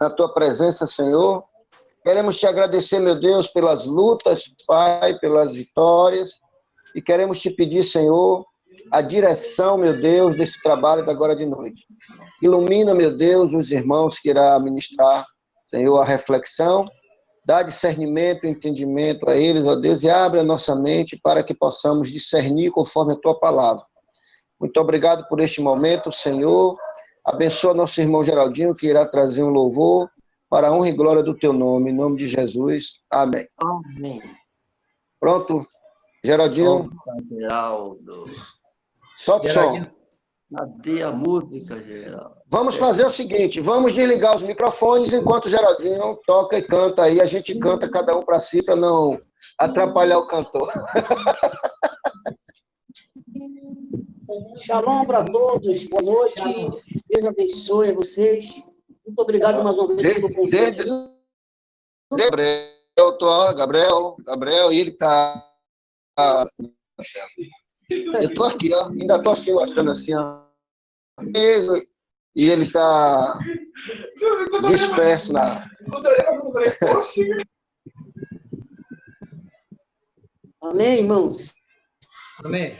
na tua presença, Senhor. Queremos te agradecer, meu Deus, pelas lutas, Pai, pelas vitórias. E queremos te pedir, Senhor, a direção, meu Deus, desse trabalho da agora de noite. Ilumina, meu Deus, os irmãos que irá ministrar, Senhor, a reflexão. Dá discernimento, entendimento a eles, ó Deus, e abre a nossa mente para que possamos discernir conforme a tua palavra. Muito obrigado por este momento, Senhor. Abençoa nosso irmão Geraldinho, que irá trazer um louvor para a honra e glória do teu nome, em nome de Jesus. Amém. Amém. Pronto, Geraldinho. Geraldo. Solta o som. Cadê a música, Geraldo? Vamos fazer o seguinte, vamos desligar os microfones enquanto o Geraldinho toca e canta aí. A gente canta cada um para si, para não atrapalhar o cantor. Shalom para todos, boa noite. Deus abençoe a vocês. Muito obrigado mais uma vez pelo convite. Gabriel, ele está... Eu estou aqui, ó, ainda estou assim, achando assim, ó. E ele está disperso na... Amém, irmãos? Amém.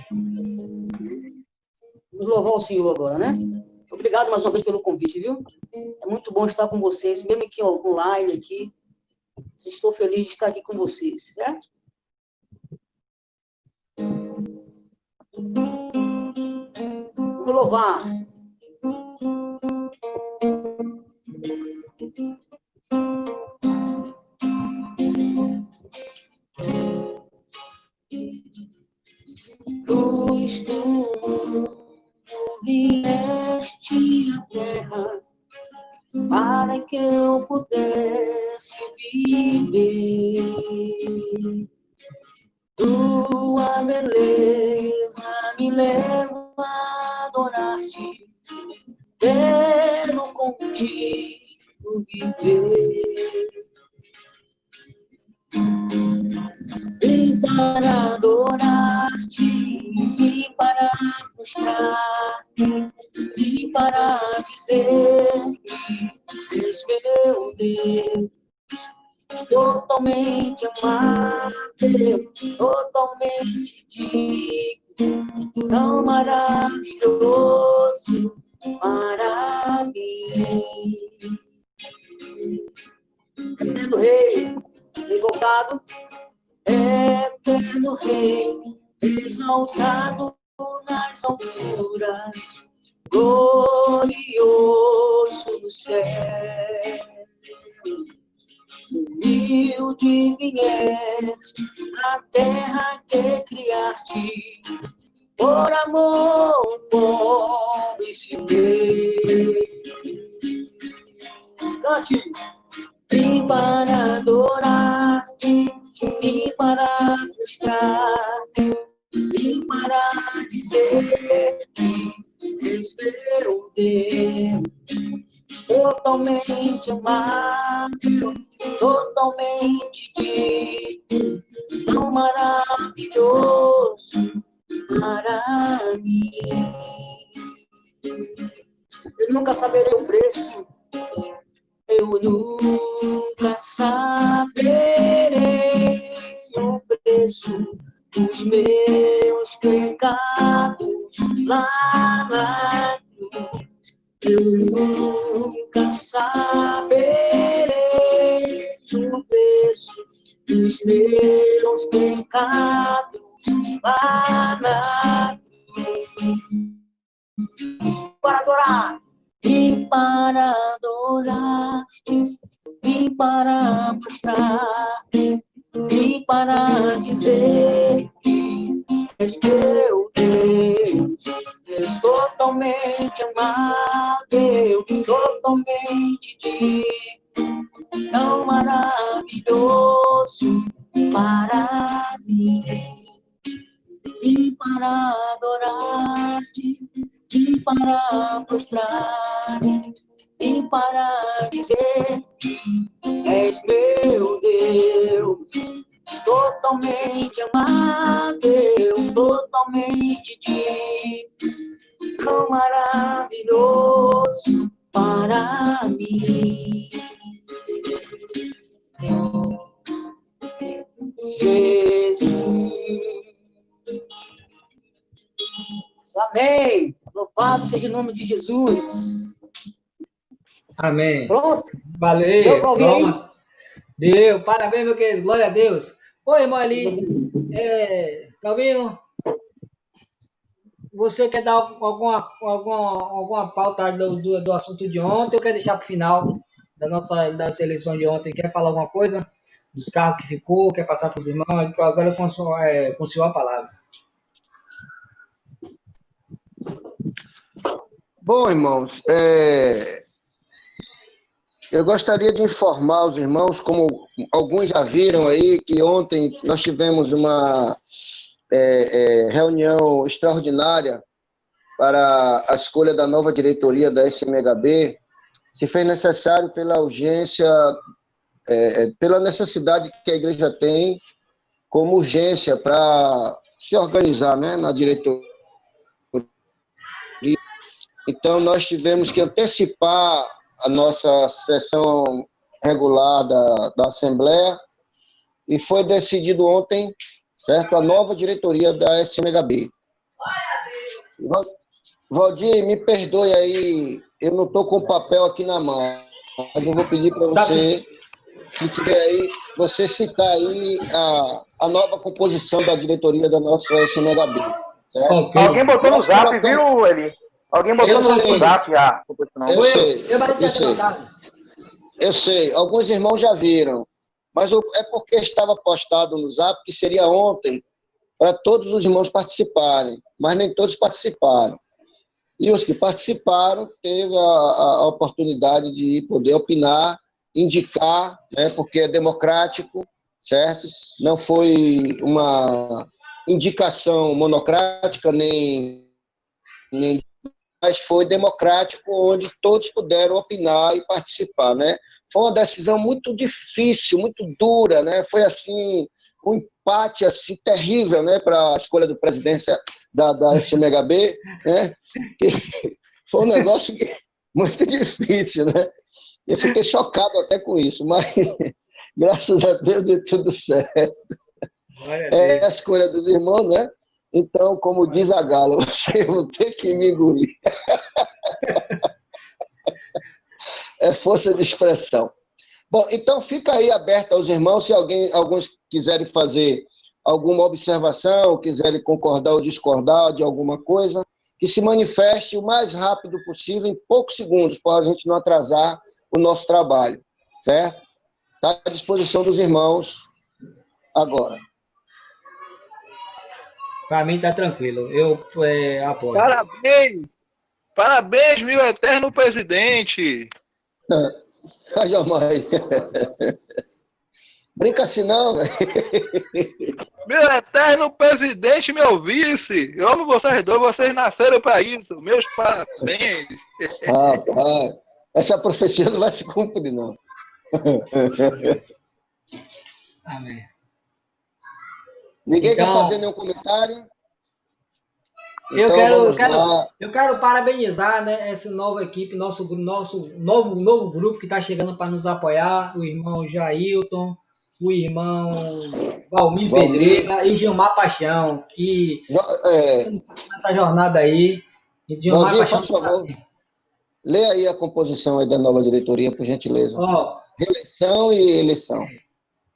Vamos louvar o Senhor agora, né? Obrigado mais uma vez pelo convite, viu? É muito bom estar com vocês, mesmo aqui online, aqui. Estou feliz de estar aqui com vocês, certo? Vamos louvar. Luz do mundo, vieste à terra para que eu pudesse viver. Tua beleza me leva a adorar-te, quero contigo viver. Vim para adorar-te, vim para mostrar-te, vim para dizer que és meu Deus. Totalmente amado, totalmente digno, tão maravilhoso para mim. Eterno Rei, exaltado, eterno Rei, exaltado nas alturas, glorioso no céu. Humilde vieste à terra que criaste, por amor pobre se fez. Cante! Vim para adorar-te, vim para frustrar-te, vim para dizer que és meu Deus. Totalmente amado, totalmente digno, tão maravilhoso para mim. Eu nunca saberei o preço, eu nunca saberei o preço dos meus pecados lá na cruz. Eu nunca saberei o preço dos meus pecados lá na cruz. Para adorar, vim para adorar-te, vim para mostrar-te, vim para dizer que és meu Deus. És totalmente amável, totalmente digno, tão maravilhoso para mim. Vim para adorar-te, vim para prostrar-te, vim para dizer que és meu Deus. Totalmente amável, totalmente digno, tão maravilhoso para mim. Jesus. Amém. Louvado seja o nome de Jesus. Amém. Pronto? Valeu. Deu pra ouvir aí? Pronto. Deu. Parabéns, meu querido. Glória a Deus. Oi, irmão ali. Tá ouvindo? Você quer dar alguma pauta do assunto de ontem ou quer deixar para o final da seleção de ontem? Quer falar alguma coisa dos carros que ficou? Quer passar para os irmãos? Agora com o senhor a palavra. Bom, irmãos, eu gostaria de informar os irmãos, como alguns já viram aí, que ontem nós tivemos uma reunião extraordinária para a escolha da nova diretoria da SMHB, que fez necessário pela urgência, pela necessidade que a igreja tem como urgência para se organizar, né, na diretoria. Então, nós tivemos que antecipar a nossa sessão regular da Assembleia e foi decidido ontem, certo, a nova diretoria da SMHB. Valdir, me perdoe aí, eu não estou com o papel aqui na mão, mas eu vou pedir para você, se tiver aí, você citar aí a nova composição da diretoria da nossa SMHB. Certo? Okay. Alguém botou no zap, viu, Eli? Alguém botou no zap já. Eu sei, alguns irmãos já viram, mas é porque estava postado no zap que seria ontem para todos os irmãos participarem, mas nem todos participaram. E os que participaram teve a oportunidade de poder opinar, indicar, né, porque é democrático, certo? Não foi uma indicação monocrática, nem mas foi democrático, onde todos puderam opinar e participar, né? Foi uma decisão muito difícil, muito dura, né? Foi assim um empate assim terrível, né, para a escolha do presidente da SMHB, né? E foi um negócio muito difícil, né? Eu fiquei chocado até com isso, mas graças a Deus deu tudo certo. É a escolha dos irmãos, né? Então, como diz a Gala, vocês vão ter que me engolir. É força de expressão. Bom, então fica aí aberto aos irmãos, se alguns quiserem fazer alguma observação, quiserem concordar ou discordar de alguma coisa, que se manifeste o mais rápido possível, em poucos segundos, para a gente não atrasar o nosso trabalho, certo? Está à disposição dos irmãos agora. Para mim está tranquilo, eu apoio. Parabéns, meu eterno presidente! Jamais. Brinca assim não, velho. Meu eterno presidente, meu vice! Eu amo vocês dois, vocês nasceram para isso. Meus parabéns! Rapaz, essa profecia não vai se cumprir, não. Amém. Ninguém quer fazer nenhum comentário? Eu quero parabenizar, né, essa nova equipe, nosso novo grupo que está chegando para nos apoiar, o irmão Jailton, o irmão Valmir Pedreira e Gilmar Paixão, que nessa jornada aí. E Gilmar Valdir, Paixão, por favor, lê aí a composição aí da nova diretoria, por gentileza. Reeleição e eleição.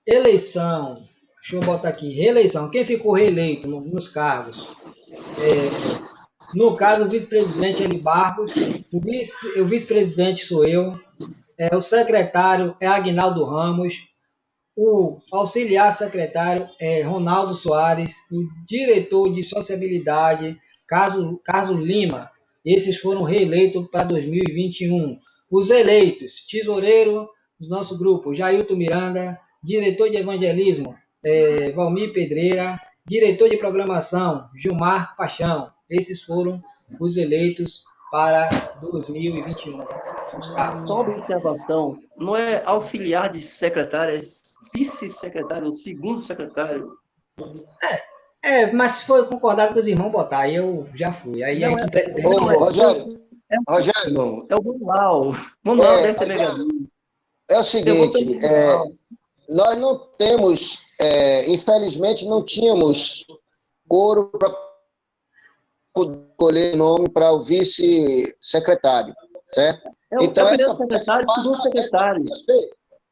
Eleição, deixa eu botar aqui, reeleição. Quem ficou reeleito nos cargos? No caso, o vice-presidente é Eli Barros, o vice-presidente sou eu, o secretário é Aguinaldo Ramos, o auxiliar secretário é Ronaldo Soares, o diretor de sociabilidade, Carlos Lima. Esses foram reeleitos para 2021. Os eleitos, tesoureiro do nosso grupo, Jailton Miranda, diretor de evangelismo, Valmir Pedreira, diretor de programação, Gilmar Paixão. Esses foram os eleitos para 2021. Só uma observação, não é auxiliar de secretário, é vice-secretário, o segundo secretário. Mas foi concordado com os irmãos botar, aí eu já fui. Aí Não, Rogério, não, é o Manual. Manual da FMHB. É o seguinte, nós não temos, infelizmente, não tínhamos coro para poder escolher nome para o vice-secretário, certo? Então, primeiro secretário, segundo secretário.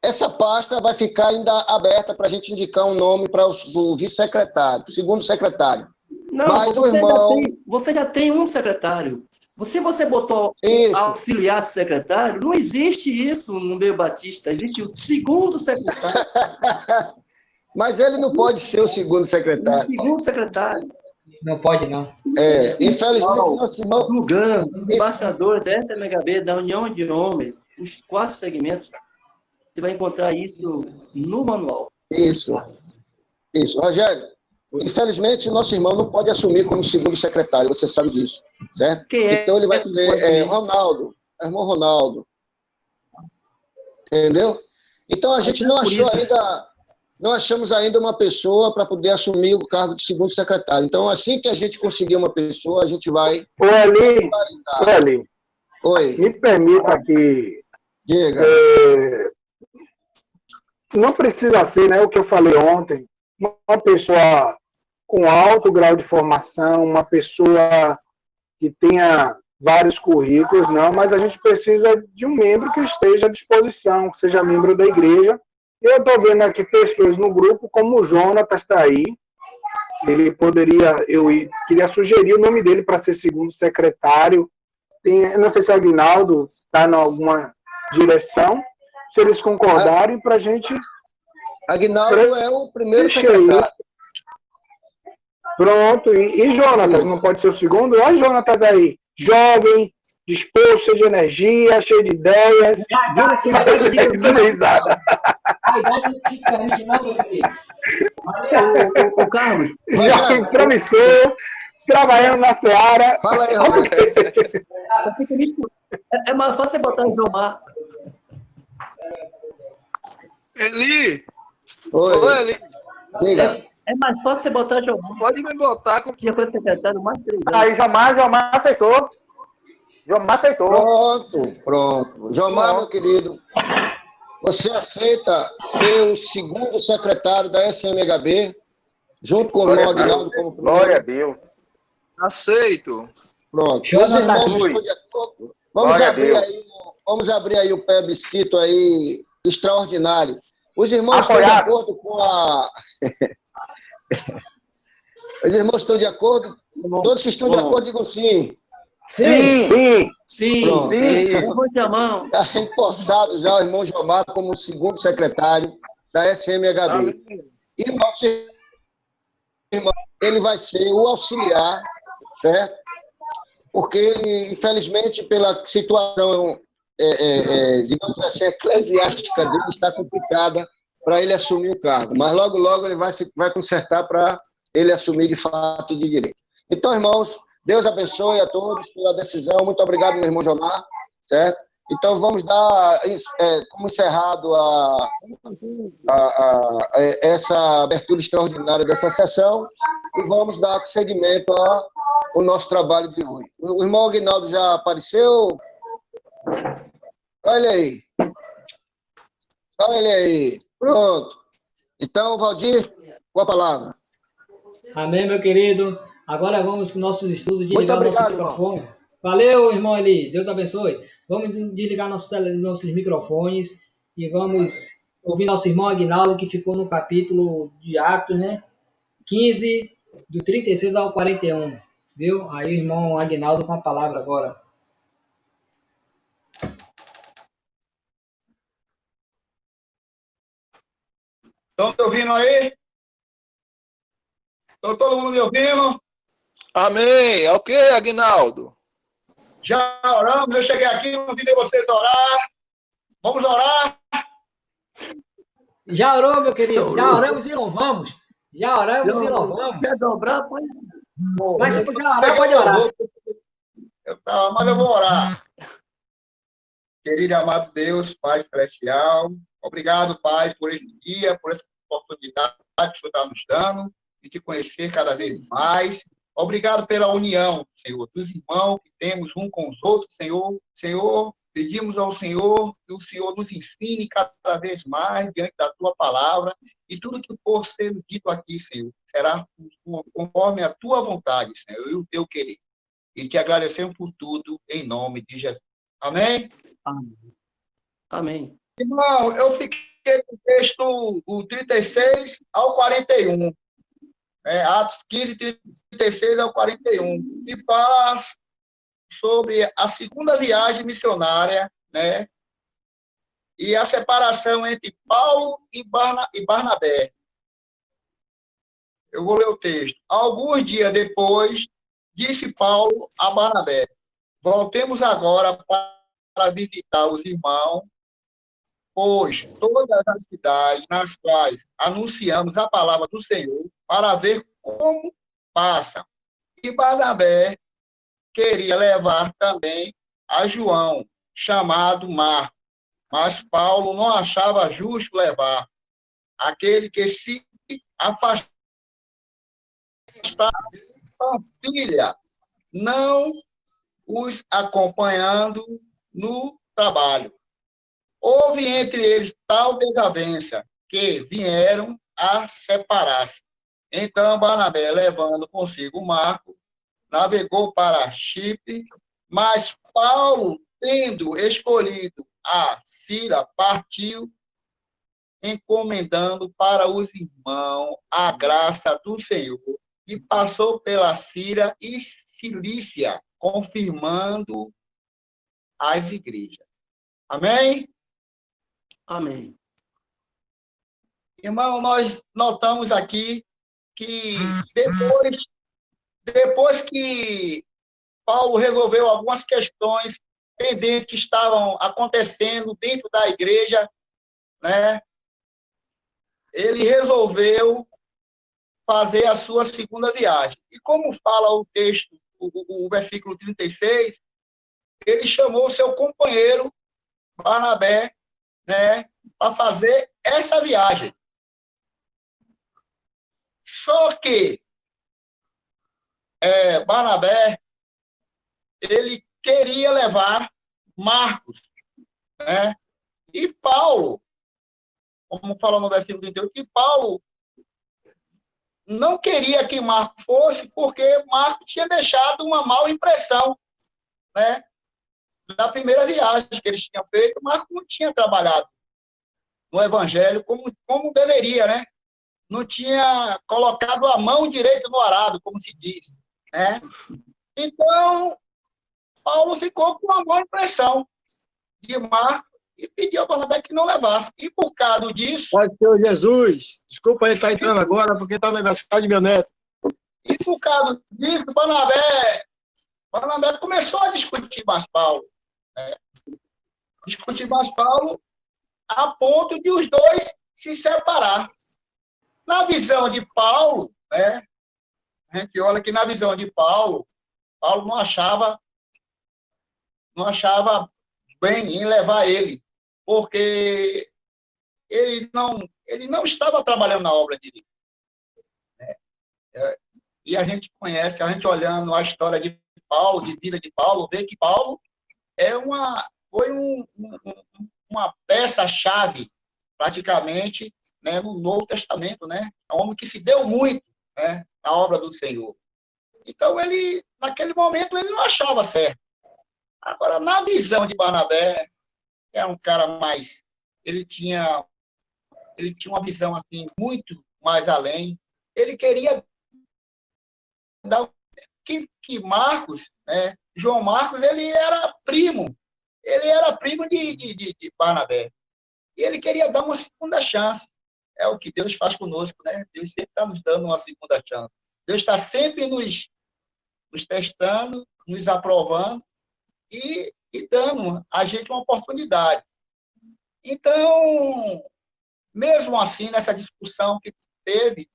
Essa pasta vai ficar ainda aberta para a gente indicar um nome para o vice-secretário, segundo secretário. Não, mas o irmão... você já tem um secretário. Se você botou isso. Auxiliar secretário, não existe isso no meio batista. Existe o segundo secretário. Mas ele não pode ser o segundo secretário. O segundo secretário. Não pode, não. Infelizmente, nosso irmão... Do GAN, embaixador da SMHB, da União de Homens, os 4 segmentos, você vai encontrar isso no manual. Isso. Rogério, infelizmente, nosso irmão não pode assumir como segundo secretário, você sabe disso, certo? Então ele vai ser Ronaldo, irmão Ronaldo. Entendeu? Então a gente não achamos ainda uma pessoa para poder assumir o cargo de segundo secretário. Então, assim que a gente conseguir uma pessoa, a gente vai... Eli, Oi. Me permita aqui... Diga. Não precisa ser, né, o que eu falei ontem, uma pessoa com alto grau de formação, uma pessoa que tenha vários currículos, não, mas a gente precisa de um membro que esteja à disposição, que seja membro da igreja. Eu estou vendo aqui pessoas no grupo, como o Jonatas está aí, ele poderia, eu queria sugerir o nome dele para ser segundo secretário. Não sei se o Aguinaldo está em alguma direção, se eles concordarem, para a gente... Aguinaldo é o primeiro secretário. Pronto, e Jonatas, não pode ser o segundo? Olha o Jonatas aí, jovem, disposto, cheio de energia, cheio de ideias. O Carlos. Jovem promissor, trabalhando na seara. Fala aí, Roberto. É mais fácil você botar o Jomar. Eli! Oi, Eli! Diga. É mais fácil você botar Jomar. Pode me botar com... Que já foi secretário mais de 3 anos. Aí, Jomar aceitou. Pronto. Jomar, meu querido, você aceita ser o segundo secretário da SMHB, junto com o irmão Aguinaldo como primeiro? Glória a Deus. Aceito. Pronto. Os irmãos estão de acordo? Vamos abrir aí o plebiscito aí extraordinário. Os irmãos estão de acordo com a... Os irmãos estão de acordo? Todos que estão de acordo, digam sim. Sim. Levante a mão. Está empossado já o irmão Jomar como segundo secretário da SMHB. E o nosso irmão, ele vai ser o auxiliar, certo? Porque ele, infelizmente, pela situação, digamos assim, eclesiástica dele, está complicada para ele assumir o cargo. Mas logo, logo ele vai consertar para ele assumir de fato de direito. Então, irmãos, Deus abençoe a todos pela decisão. Muito obrigado, meu irmão Jomar, certo? Então, vamos dar como encerrado essa abertura extraordinária dessa sessão e vamos dar seguimento ao nosso trabalho de hoje. O irmão Aguinaldo já apareceu? Olha ele aí. Pronto. Então, Valdir, com a palavra. Amém, meu querido. Agora vamos com nossos estudos, desligar o nosso microfone. Irmão. Valeu, irmão Eli. Deus abençoe. Vamos desligar nossos microfones e vamos ouvir nosso irmão Aguinaldo, que ficou no capítulo de Atos, né? 15, do 36 ao 41. Viu? Aí o irmão Aguinaldo com a palavra agora. Estão me ouvindo aí? Estão todo mundo me ouvindo? Amém. Ok, Aguinaldo? Já oramos, eu cheguei aqui, não vi vocês orar. Vamos orar? Já orou, meu querido? Já oramos e louvamos. Já oramos e louvamos. Quer dobrar, pode. Mas se já orar, pode orar. Mas eu vou orar. Querido e amado Deus, Pai celestial, obrigado, Pai, por esse dia, por essa oportunidade que o Senhor está nos dando de te conhecer cada vez mais. Obrigado pela união, Senhor, dos irmãos que temos um com os outros, Senhor. Senhor, Pedimos ao Senhor que o Senhor nos ensine cada vez mais diante da tua palavra e tudo que for sendo dito aqui, Senhor, será conforme a tua vontade, Senhor, e o teu querer. E te agradecemos por tudo, em nome de Jesus. Amém? Amém. Irmão, eu fiquei com o texto o 36 ao 41. Atos 15, 36 ao 41. Que fala sobre a segunda viagem missionária, né? E a separação entre Paulo e Barnabé. Eu vou ler o texto. Alguns dias depois, disse Paulo a Barnabé: voltemos agora para visitar os irmãos, pois todas as cidades nas quais anunciamos a palavra do Senhor, para ver como passam. E Barnabé queria levar também a João, chamado Marcos, mas Paulo não achava justo levar aquele que se afastava de filha, não os acompanhando no trabalho. Houve entre eles tal desavença que vieram a separar-se. Então Barnabé, levando consigo Marcos, navegou para Chipre, mas Paulo, tendo escolhido a Síria, partiu, encomendando para os irmãos a graça do Senhor, e passou pela Síria e Cilícia, confirmando as igrejas. Amém? Amém. Irmão, nós notamos aqui que depois que Paulo resolveu algumas questões pendentes que estavam acontecendo dentro da igreja, né? Ele resolveu fazer a sua segunda viagem. E como fala o texto, o versículo 36, ele chamou o seu companheiro, Barnabé, né, para fazer essa viagem. Só que Barnabé, ele queria levar Marcos, né? E Paulo, como fala no versículo 38, que Paulo não queria que Marcos fosse, porque Marcos tinha deixado uma má impressão, né? Na primeira viagem que eles tinham feito, Marcos não tinha trabalhado no evangelho como deveria, né? Não tinha colocado a mão direita no arado, como se diz, né? Então, Paulo ficou com uma má impressão de Marcos e pediu a Barnabé que não levasse. E por causa disso... Pai do Senhor Jesus, desculpa ele estar entrando agora, porque está no aniversário de meu neto. E por causa disso, Barnabé começou a discutir mais Paulo. Né? Discutir mais Paulo a ponto de os dois se separar. Na visão de Paulo, né? A gente olha que na visão de Paulo não achava bem em levar ele, porque ele não estava trabalhando na obra de Deus. Né? E a gente conhece, a gente olhando a história de Paulo, de vida de Paulo, vê que Paulo foi uma peça-chave, praticamente, né, no Novo Testamento, né? É um homem que se deu muito, né, na obra do Senhor. Então, ele, naquele momento, ele não achava certo. Agora, na visão de Barnabé, era um cara mais... Ele tinha uma visão, assim, muito mais além. Ele queria dar... Que Marcos, né, João Marcos, ele era primo de Barnabé. E ele queria dar uma segunda chance. É o que Deus faz conosco, né? Deus sempre está nos dando uma segunda chance. Deus está sempre nos testando, nos aprovando e dando a gente uma oportunidade. Então, mesmo assim, nessa discussão que teve,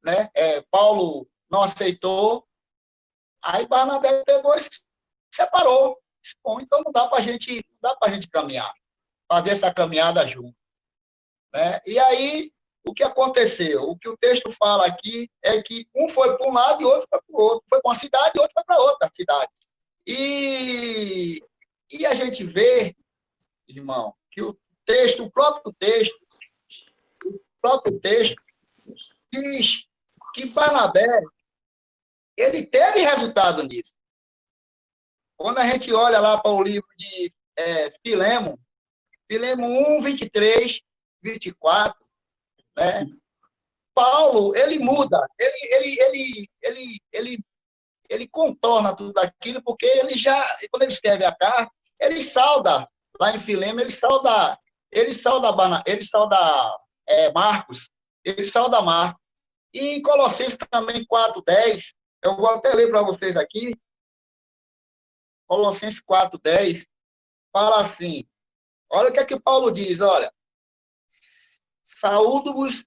né, Paulo não aceitou, aí Barnabé pegou e se separou. Bom, então não dá para a gente caminhar, fazer essa caminhada junto. Né? E aí, o que aconteceu? O que o texto fala aqui é que um foi para um lado e outro foi para o outro. Foi para uma cidade e outro foi para outra cidade. E E a gente vê, irmão, que o texto, o próprio texto diz que Barnabé, ele teve resultado nisso. Quando a gente olha lá para o livro de Filemon 1, 23, 24, né? Paulo, ele muda, ele contorna tudo aquilo, porque ele já, quando ele escreve a carta, ele sauda, lá em Filemon, ele sauda Marcos, ele sauda Marcos. E em Colossenses também 4:10, eu vou até ler para vocês aqui, Colossenses 4:10, fala assim, olha o que é que Paulo diz, olha, saúdo-vos,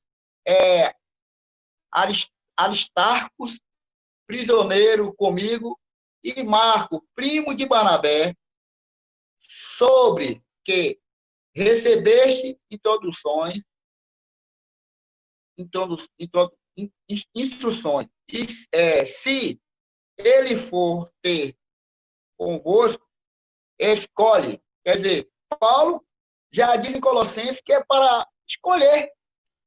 Aristarcos, prisioneiro comigo, e Marco, primo de Barnabé, sobre que recebeste instruções, e se ele for ter convosco, escolhe. Quer dizer, Paulo já diz em Colossenses que é para escolher.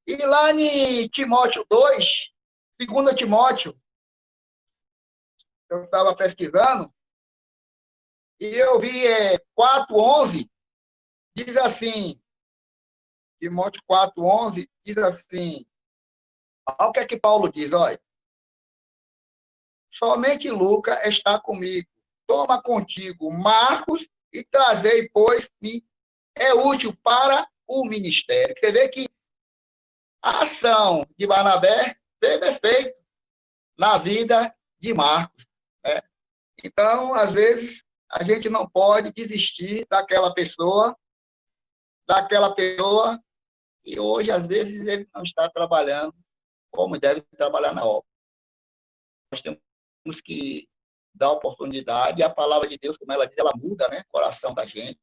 E lá em Timóteo 2, 2 Timóteo, eu estava pesquisando, e eu vi 4:11, diz assim, Timóteo 4:11, diz assim, olha o que é que Paulo diz, olha, somente Lucas está comigo, toma contigo Marcos e trazei, pois, é útil para o ministério. Você vê que a ação de Barnabé fez efeito na vida de Marcos, né? Então, às vezes, a gente não pode desistir daquela pessoa, e hoje, às vezes, ele não está trabalhando como deve trabalhar na obra. Nós temos que dar oportunidade, e a palavra de Deus, como ela diz, ela muda, né, o coração da gente,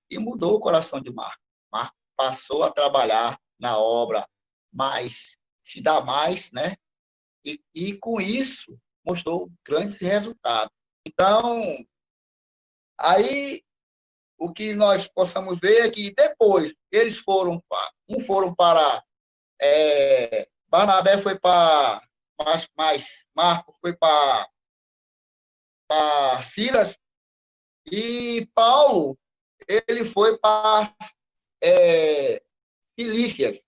e mudou o coração de Marcos. Marcos passou a trabalhar na obra mais, se dá mais, né? E com isso mostrou grandes resultados. Então, aí o que nós possamos ver é que depois eles foram para Barnabé foi para Marcos foi para Silas, e Paulo ele foi para Cilícias,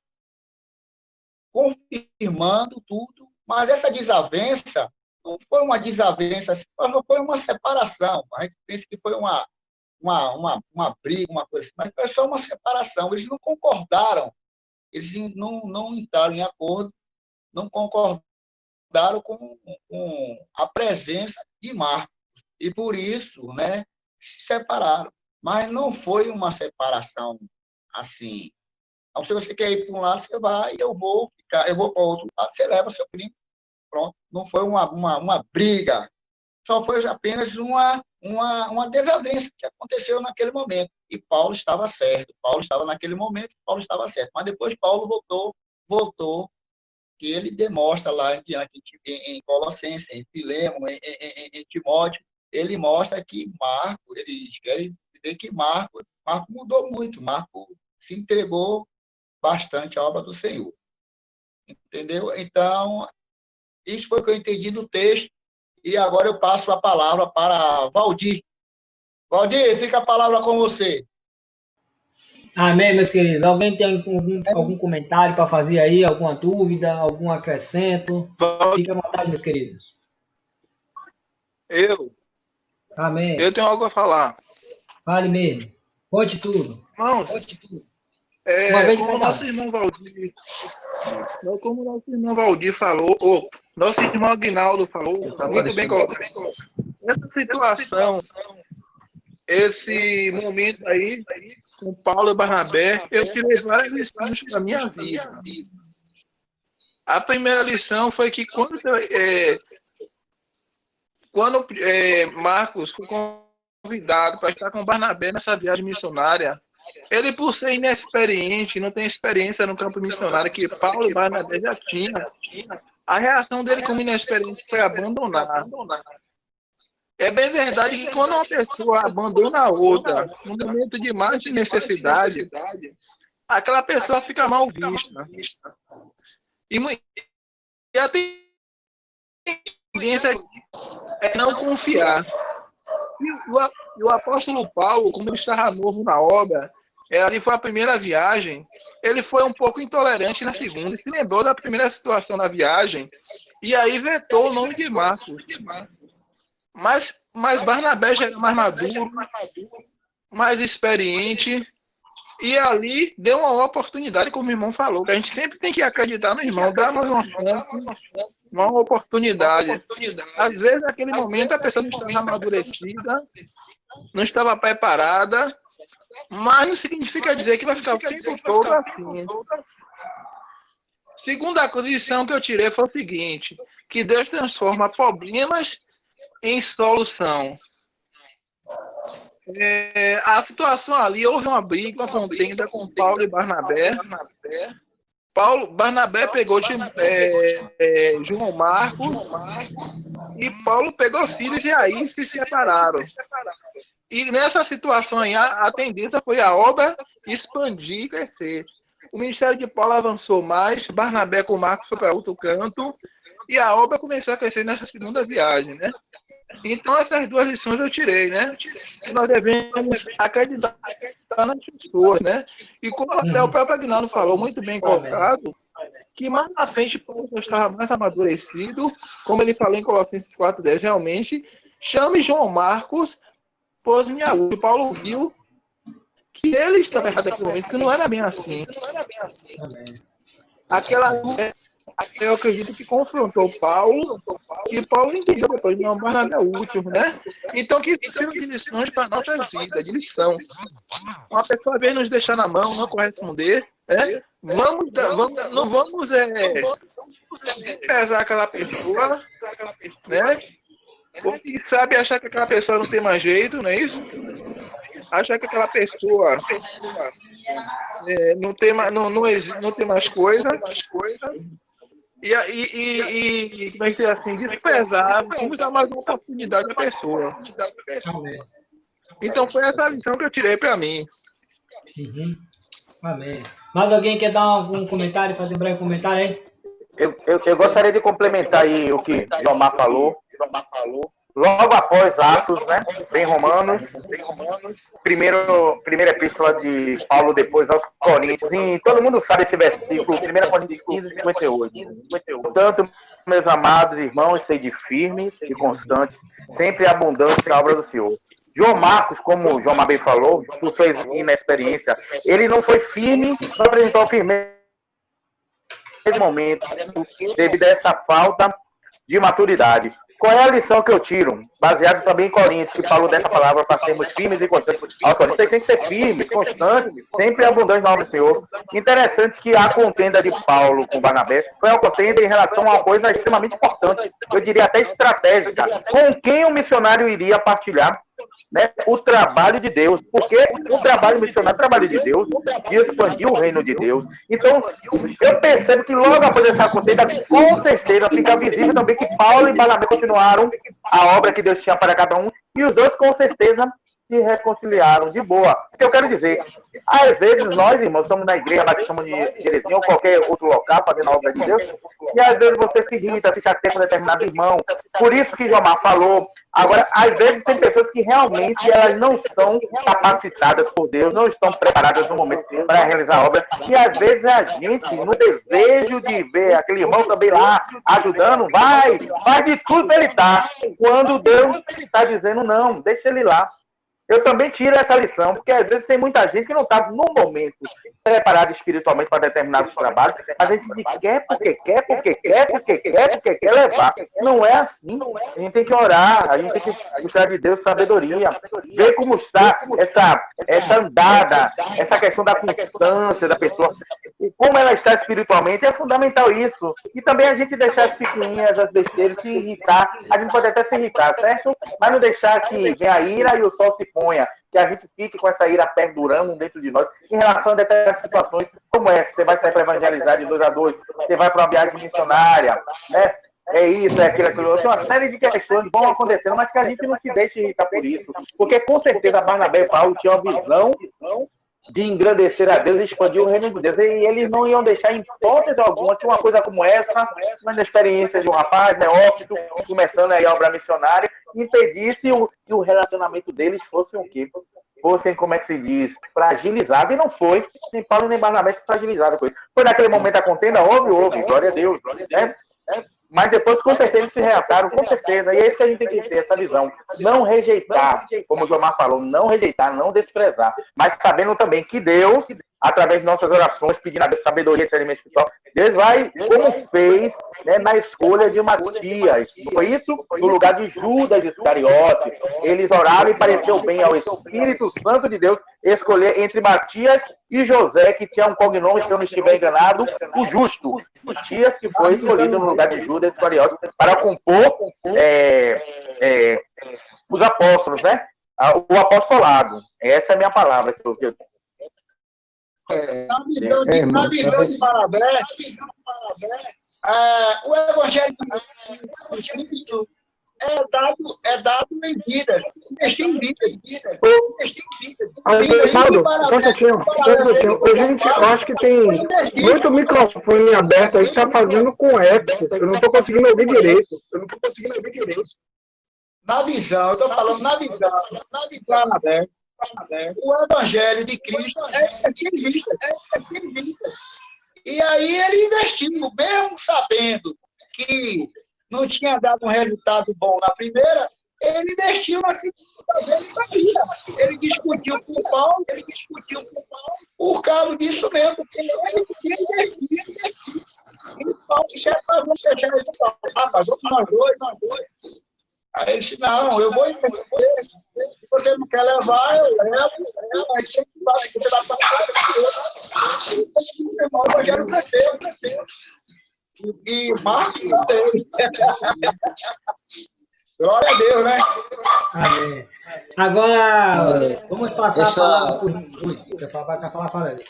confirmando tudo, mas essa desavença não foi uma desavença, não foi uma separação. A gente pensa que foi uma briga, uma coisa assim, mas foi só uma separação. Eles não concordaram, eles não entraram em acordo, não concordaram com a presença de Marcos, e por isso, né, se separaram. Mas não foi uma separação assim. Então, se você quer ir para um lado, você vai, eu vou para outro lado, você leva seu primo, pronto. Não foi uma briga, só foi apenas uma desavença que aconteceu naquele momento. E Paulo estava certo, Paulo estava naquele momento, Paulo estava certo. Mas depois Paulo voltou, que ele demonstra lá diante em Colossenses, em Filemon, em Timóteo, ele mostra que Marco, ele escreve que Marco mudou muito, Marco se entregou bastante à obra do Senhor. Entendeu? Então, isso foi o que eu entendi do texto, e agora eu passo a palavra para Valdir. Valdir, fica a palavra com você. Amém, meus queridos. Alguém tem algum comentário para fazer aí? Alguma dúvida? Algum acrescento? Fique à vontade, meus queridos. Amém. Eu tenho algo a falar. Fale mesmo. Conte tudo. Irmãos, como nosso irmão Valdir falou, nosso irmão Aguinaldo falou, muito bem colocado. Essa situação, esse momento aí, com Paulo e Barnabé, eu tirei várias lições para a minha vida. A primeira lição foi que quando Marcos foi convidado para estar com Barnabé nessa viagem missionária, ele, por ser inexperiente, não tem experiência no campo missionário que Paulo e Barnabé já tinham, a reação dele como inexperiente foi abandonar. É bem verdade que quando uma pessoa abandona a outra no momento de mais necessidade, aquela pessoa fica mal vista. E a tendência é não confiar. E o apóstolo Paulo, como ele estava novo na obra, ali foi a primeira viagem, ele foi um pouco intolerante na segunda, e se lembrou da primeira situação na viagem, e aí vetou o nome de Marcos. Mas Barnabé já era mais maduro, mais experiente, e ali deu uma oportunidade, como o irmão falou, que a gente sempre tem que acreditar no irmão, dar mais uma chance, uma oportunidade. Às vezes, naquele momento, a pessoa não estava amadurecida, não estava preparada, mas não significa dizer que vai ficar o tempo todo assim. Segunda lição que eu tirei foi o seguinte, que Deus transforma problemas em solução. A situação ali, houve uma briga, uma contenda com Paulo e Barnabé. Barnabé pegou João Marcos e Paulo pegou Silas e aí se separaram. E nessa situação aí, a tendência foi a obra expandir e crescer. O ministério de Paulo avançou mais, Barnabé com Marcos foi para outro canto e a obra começou a crescer nessa segunda viagem, né? Então, essas duas lições eu tirei, né? Que nós devemos acreditar nas pessoas, né? E como até o próprio Aguinaldo falou, muito bem colocado, que mais na frente Paulo já estava mais amadurecido, como ele falou em Colossenses 4:10, realmente, chame João Marcos, pôs-me a luz. Paulo viu que ele estava errado naquele momento, que não era bem assim. Aquela luz, eu acredito que confrontou Paulo, e Paulo entendeu depois, não, Barnabé é útil, né? Então, que isso sirva de lições para a nossa vida, de lição. Uma pessoa vem nos deixar na mão, não corresponder, né? Não vamos desprezar aquela pessoa, né? Ou quem sabe achar que aquela pessoa não tem mais jeito, não é isso? Achar que aquela pessoa não tem mais coisa. E como é que é assim, desprezar, vamos dar mais uma oportunidade à pessoa. Então foi essa lição que eu tirei para mim. Uhum. Amém. Mais alguém quer dar algum comentário, fazer um breve comentário aí? Eu gostaria de complementar aí o que Jomar falou. Logo após Atos, né? Vem Romanos. Primeira epístola de Paulo depois aos Coríntios. E todo mundo sabe esse versículo, 1 Coríntios 15:58. Portanto, meus amados irmãos, sede firmes e constantes, sempre abundantes na obra do Senhor. João Marcos, como o João Mabê falou, por sua inexperiência, ele não foi firme, não apresentou firmeza nesse momento, devido a essa falta de maturidade. Qual é a lição que eu tiro? Baseado também em Coríntios, que falou dessa palavra para sermos firmes e constantes. Você tem que ser firmes, constantes, sempre abundantes na obra do Senhor. Interessante que a contenda de Paulo com Barnabé foi uma contenda em relação a uma coisa extremamente importante, eu diria até estratégica. Com quem o missionário iria partilhar, né, o trabalho de Deus, porque o trabalho missionário, o trabalho de Deus, de expandir o reino de Deus. Então, eu percebo que logo após essa contenda, com certeza, fica visível também que Paulo e Barnabé continuaram a obra que Deus tinha para cada um, e os dois, com certeza, se reconciliaram de boa. O que eu quero dizer, às vezes nós, irmãos, estamos na igreja, lá que chamam de Jerezinha, ou qualquer outro local, fazendo a obra de Deus, e às vezes você se irrita, se chateia com determinado irmão. Por isso que Jomar falou. Agora, às vezes tem pessoas que realmente elas não estão capacitadas por Deus, não estão preparadas no momento para realizar a obra, e às vezes a gente, no desejo de ver aquele irmão também lá, ajudando, faz de tudo para ele estar, quando Deus está dizendo, não, deixa ele lá. Eu também tiro essa lição, porque às vezes tem muita gente que não está no momento preparada espiritualmente para determinados trabalhos, mas a gente quer porque quer levar. Não é assim. A gente tem que orar, a gente tem que buscar de Deus sabedoria, ver como está essa andada, essa questão da constância da pessoa, e como ela está espiritualmente, é fundamental isso. E também a gente deixar as picuinhas, as besteiras, se irritar. A gente pode até se irritar, certo? Mas não deixar que venha a ira e o sol se ponha, que a gente fique com essa ira perdurando dentro de nós em relação a determinadas situações como essa. Você vai sair para evangelizar de 2 a 2, você vai para uma viagem missionária, né? é isso, é aquilo, aquilo. Tem uma série de questões que vão acontecendo, mas que a gente não se deixe irritar por isso. Porque, com certeza, Barnabé e Paulo tinham a visão de engrandecer a Deus e expandir o reino de Deus. E eles não iam deixar, em hipótese alguma, que uma coisa como essa, mas na experiência de um rapaz neófito, começando aí a obra missionária, impedisse que o relacionamento deles fosse o quê? Fossem, como é que se diz, fragilizado. E não foi. Nem Paulo nem Barnabé se fragilizaram com isso. Foi naquele momento a contenda? Houve. Glória a Deus. Né? Mas depois, com certeza, se reataram, com certeza. E é isso que a gente tem que ter, essa visão. Não rejeitar, como o Jomar falou, não rejeitar, não desprezar. Mas sabendo também que Deus, através de nossas orações, pedindo a Deus sabedoria, discernimento espiritual, Deus vai, como fez, né, na escolha de Matias. Foi isso no lugar de Judas Iscariote. Eles oraram e pareceu bem ao Espírito Santo de Deus escolher entre Matias e José, que tinha um cognome, se eu não estiver enganado, o Justo. Matias, que foi escolhido no lugar de Judas Iscariote para compor os apóstolos, né? O apostolado. Essa é a minha palavra que eu tenho. Na visão de Barnabé, o evangelho de Cristo é dado em vida, investir em vida. Arnaldo, só um minutinho. Gente, eu acho que tem muito microfone aberto aí que tá fazendo com eco. Eu não tô conseguindo ouvir direito. Na visão, eu estou falando na visão de Barnabé, o evangelho de Cristo é de vida. E aí ele investiu, mesmo sabendo que não tinha dado um resultado bom na primeira, ele investiu na segunda. Ele discutiu com o Paulo, por causa disso mesmo, porque ele queria investir. E Paulo disse, vamos fechar esse Paulo. Rapaz, vamos nós dois. Aí ele disse, não, eu vou investir. Se você não quer levar, eu levo. Mas você vai para o evangelho cresceu. E Marcos também. Glória a Deus, né? Amém. Agora, vamos passar a palavra por Rui. Quer falar? Fala ali.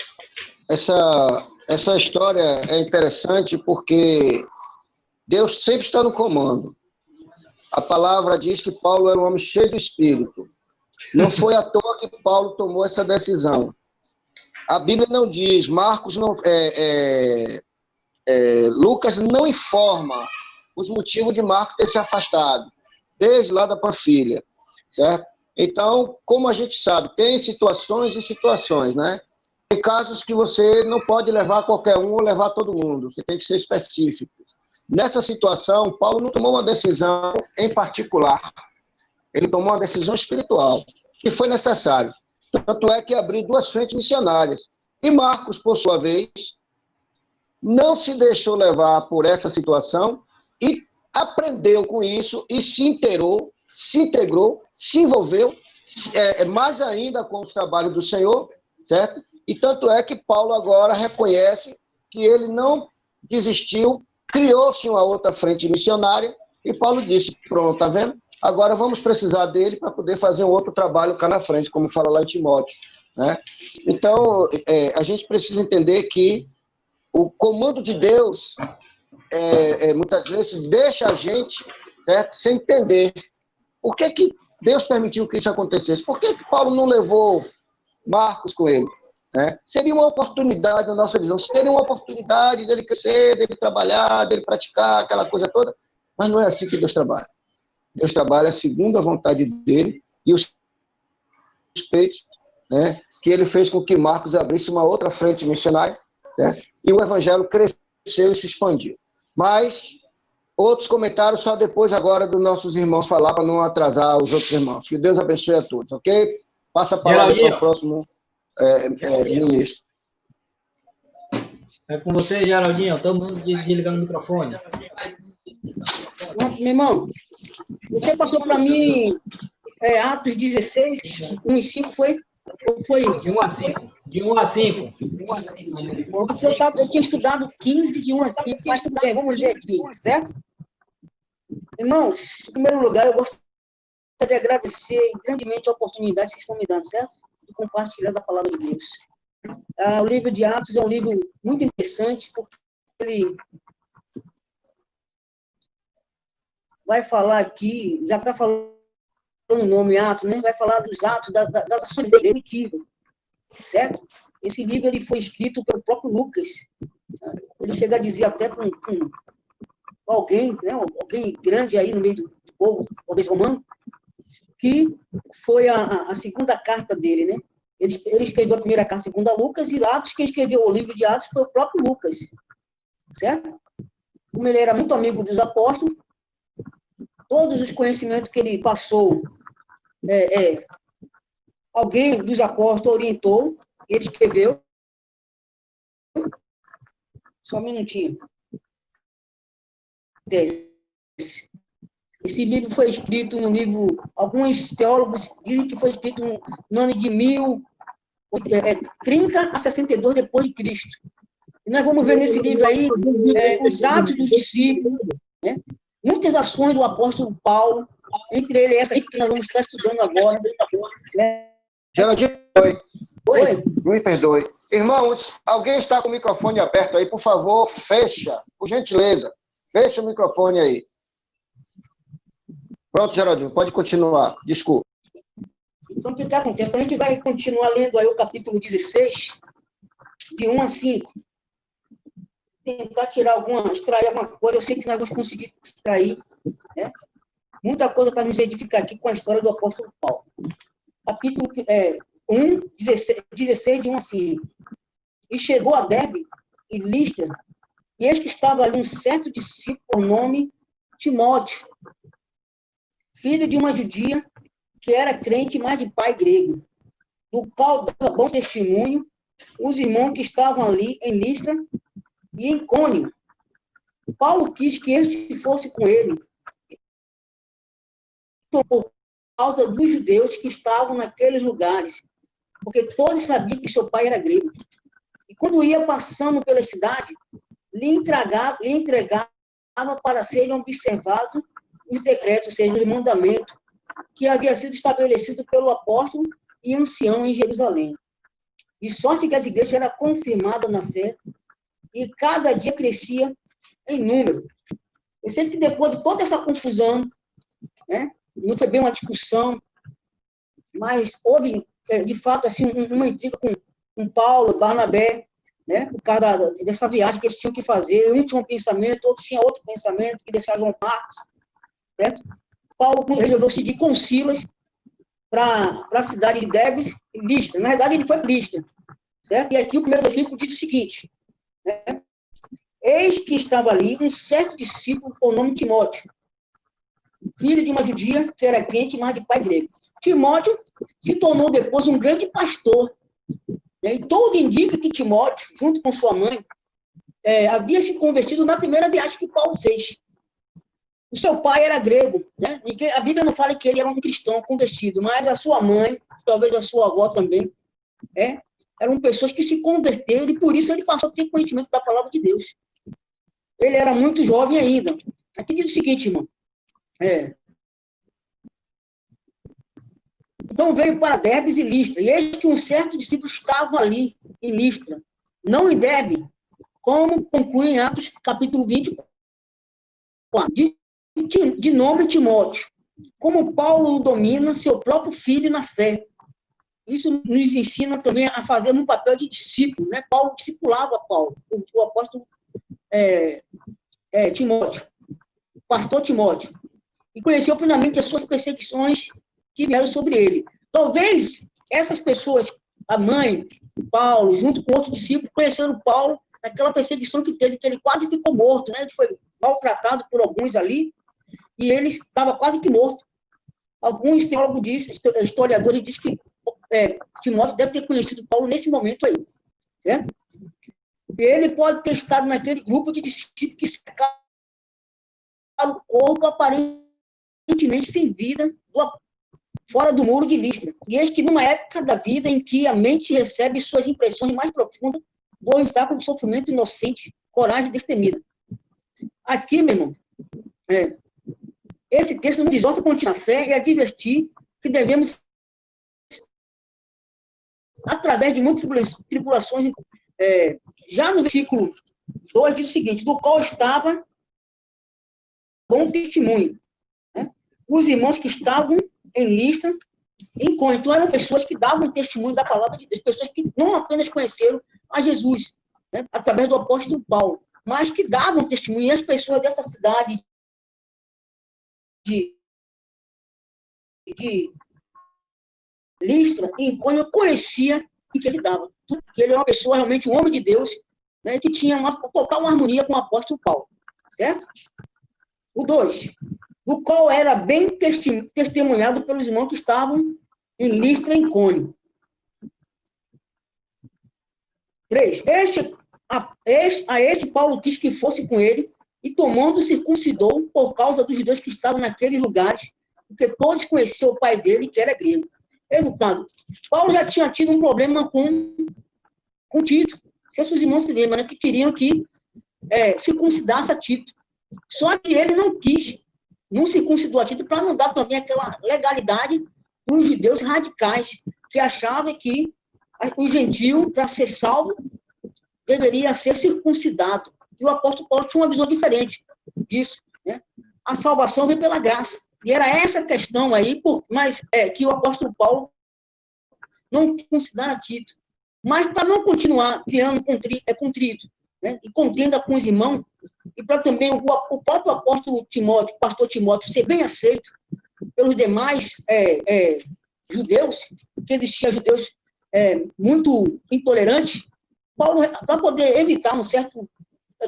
Essa história é interessante porque Deus sempre está no comando. A palavra diz que Paulo era um homem cheio de espírito. Não foi à toa que Paulo tomou essa decisão. A Bíblia não diz, Lucas não informa os motivos de Marcos ter se afastado, desde lá da Panfilha, certo? Então, como a gente sabe, tem situações e situações, né? Tem casos que você não pode levar qualquer um ou levar todo mundo, você tem que ser específico. Nessa situação, Paulo não tomou uma decisão em particular, ele tomou uma decisão espiritual, que foi necessário. Tanto é que abriu 2 frentes missionárias. E Marcos, por sua vez, não se deixou levar por essa situação e aprendeu com isso e se integrou, se envolveu mais ainda com os trabalhos do Senhor, certo? E tanto é que Paulo agora reconhece que ele não desistiu, criou-se uma outra frente missionária e Paulo disse, pronto, tá vendo? Agora vamos precisar dele para poder fazer um outro trabalho cá na frente, como fala lá em Timóteo, né? Então, a gente precisa entender que o comando de Deus, muitas vezes, deixa a gente, certo, sem entender por que Deus permitiu que isso acontecesse. Por que Paulo não levou Marcos com ele? Né? Seria uma oportunidade, na nossa visão, seria uma oportunidade dele crescer, dele trabalhar, dele praticar, aquela coisa toda, mas não é assim que Deus trabalha. Deus trabalha segundo a vontade dele e os feitos, né, que ele fez com que Marcos abrisse uma outra frente missionária, certo? E o evangelho cresceu e se expandiu. Mas outros comentários só depois agora dos nossos irmãos falar, para não atrasar os outros irmãos. Que Deus abençoe a todos, ok? Passa a palavra para o próximo ministro. É com você, Geraldinho. Todo mundo desligando o microfone. Meu irmão, você passou para mim Atos 16, 1 e 5 foi isso? De 1 a 5. Eu tinha estudado 15 de 1 a 5, mas tudo bem, vamos ler aqui, certo? Irmãos, em primeiro lugar, eu gostaria de agradecer grandemente a oportunidade que vocês estão me dando, certo? De compartilhar da palavra de Deus. O livro de Atos é um livro muito interessante, porque ele vai falar aqui, já está falando o nome Atos, né? Vai falar dos atos, das ações primitivas, certo? Esse livro ele foi escrito pelo próprio Lucas. Ele chega a dizer até para alguém, né? Alguém grande aí no meio do povo, talvez romano, que foi a segunda carta dele, né? Ele escreveu a primeira carta segundo a Lucas, e Atos, quem escreveu o livro de Atos foi o próprio Lucas, certo? Como ele era muito amigo dos apóstolos, todos os conhecimentos que ele passou, alguém dos apóstolos orientou, ele escreveu. Só um minutinho. Esse livro foi escrito no livro, alguns teólogos dizem que foi escrito no ano de 30 a 62 depois de Cristo. E nós vamos ver nesse livro aí os atos dos discípulos, né? Muitas ações do apóstolo Paulo, entre eles essa aí que nós vamos estar estudando agora. Né? Geraldinho, Oi? Me perdoe. Irmãos, alguém está com o microfone aberto aí, por favor, fecha, por gentileza. Fecha o microfone aí. Pronto, Geraldinho, pode continuar. Desculpa. Então, o que acontece? A gente vai continuar lendo aí o capítulo 16, de 1 a 5. Tentar extrair alguma coisa. Eu sei que nós vamos conseguir extrair, né? Muita coisa para nos edificar aqui com a história do apóstolo Paulo. Capítulo 16, de 1 a 5. E chegou a Derbe e Listra, e eis que estava ali um certo discípulo por nome Timóteo, filho de uma judia que era crente, mas de pai grego, do qual dava bom testemunho os irmãos que estavam ali em Listra e em Icônio. Paulo quis que este fosse com ele, por causa dos judeus que estavam naqueles lugares, porque todos sabiam que seu pai era grego. E quando ia passando pela cidade, lhe entregava para serem observados os decretos, ou seja, o mandamento que havia sido estabelecido pelo apóstolo e ancião em Jerusalém. De sorte que as igrejas eram confirmadas na fé e cada dia crescia em número. Eu sei que depois de toda essa confusão, né, não foi bem uma discussão, mas houve, de fato, assim, uma intriga com Paulo, Barnabé, né, por causa dessa viagem que eles tinham que fazer. Um tinha um pensamento, outro tinha outro pensamento, que deixava João Marcos, certo? Paulo resolveu seguir com Silas para a cidade de Derbe e Listra. Na verdade, ele foi para Listra, certo? E aqui o primeiro versículo diz o seguinte, né? Eis que estava ali um certo discípulo por nome Timóteo, filho de uma judia que era crente, mas de pai grego. Timóteo se tornou depois um grande pastor, né? E tudo indica que Timóteo, junto com sua mãe, havia se convertido na primeira viagem que Paulo fez. O seu pai era grego, né? A Bíblia não fala que ele era um cristão convertido, mas a sua mãe, talvez a sua avó também, eram pessoas que se converteram e por isso ele passou a ter conhecimento da palavra de Deus. Ele era muito jovem ainda. Aqui diz o seguinte, irmão. Então veio para Derbe e Listra, e eis que um certo discípulo estava ali em Listra, não em Derbe, como conclui em Atos capítulo 24, de nome Timóteo, como Paulo domina seu próprio filho na fé. Isso nos ensina também a fazer um papel de discípulo, né? Paulo discipulava Paulo, o apóstolo Timóteo, o pastor Timóteo, e conheceu plenamente as suas perseguições que vieram sobre ele. Talvez essas pessoas, a mãe, Paulo, junto com outros discípulos, conheceram Paulo naquela perseguição que teve, que ele quase ficou morto, né? Ele foi maltratado por alguns ali, e ele estava quase que morto. Alguns teólogos dizem, historiadores dizem que Timóteo deve ter conhecido Paulo nesse momento aí, certo? E ele pode ter estado naquele grupo de discípulos que cercaram o corpo aparentemente sem vida, fora do muro de Listra. E eis que numa época da vida em que a mente recebe suas impressões mais profundas, do obstáculo do sofrimento inocente, coragem destemida. Aqui, meu irmão, esse texto nos exorta a continuar a fé e a advertir que devemos, através de muitas tribulações, já no versículo 2 diz o seguinte, do qual estava bom testemunho, os irmãos que estavam em Listra, em Icônio. Então, eram pessoas que davam testemunho da palavra de Deus, pessoas que não apenas conheceram a Jesus, né, através do apóstolo Paulo, mas que davam testemunho. E as pessoas dessa cidade de Listra, em Icônio, conhecia o que ele dava. Que ele era uma pessoa, realmente, um homem de Deus, né, que tinha uma total harmonia com o apóstolo Paulo. Certo? O 2, o qual era bem testemunhado pelos irmãos que estavam em Listra e Icônio. 3, a este Paulo quis que fosse com ele, e tomando circuncidou por causa dos judeus que estavam naqueles lugares, porque todos conheciam o pai dele, que era grego. Resultado, Paulo já tinha tido um problema com Tito. Se os irmãos se lembram, né, que queriam que circuncidasse a Tito. Só que ele não quis, não circuncidou a Tito, para não dar também aquela legalidade para os judeus radicais, que achavam que o gentio, para ser salvo, deveria ser circuncidado. E o apóstolo Paulo tinha uma visão diferente disso. Né? A salvação vem pela graça. E era essa questão aí, mas que o apóstolo Paulo não considera Tito. Mas para não continuar criando contrito, né? E contenda com os irmãos, e para também o próprio apóstolo Timóteo, o pastor Timóteo, ser bem aceito pelos demais judeus, que existiam judeus muito intolerantes, Paulo, para poder evitar um certo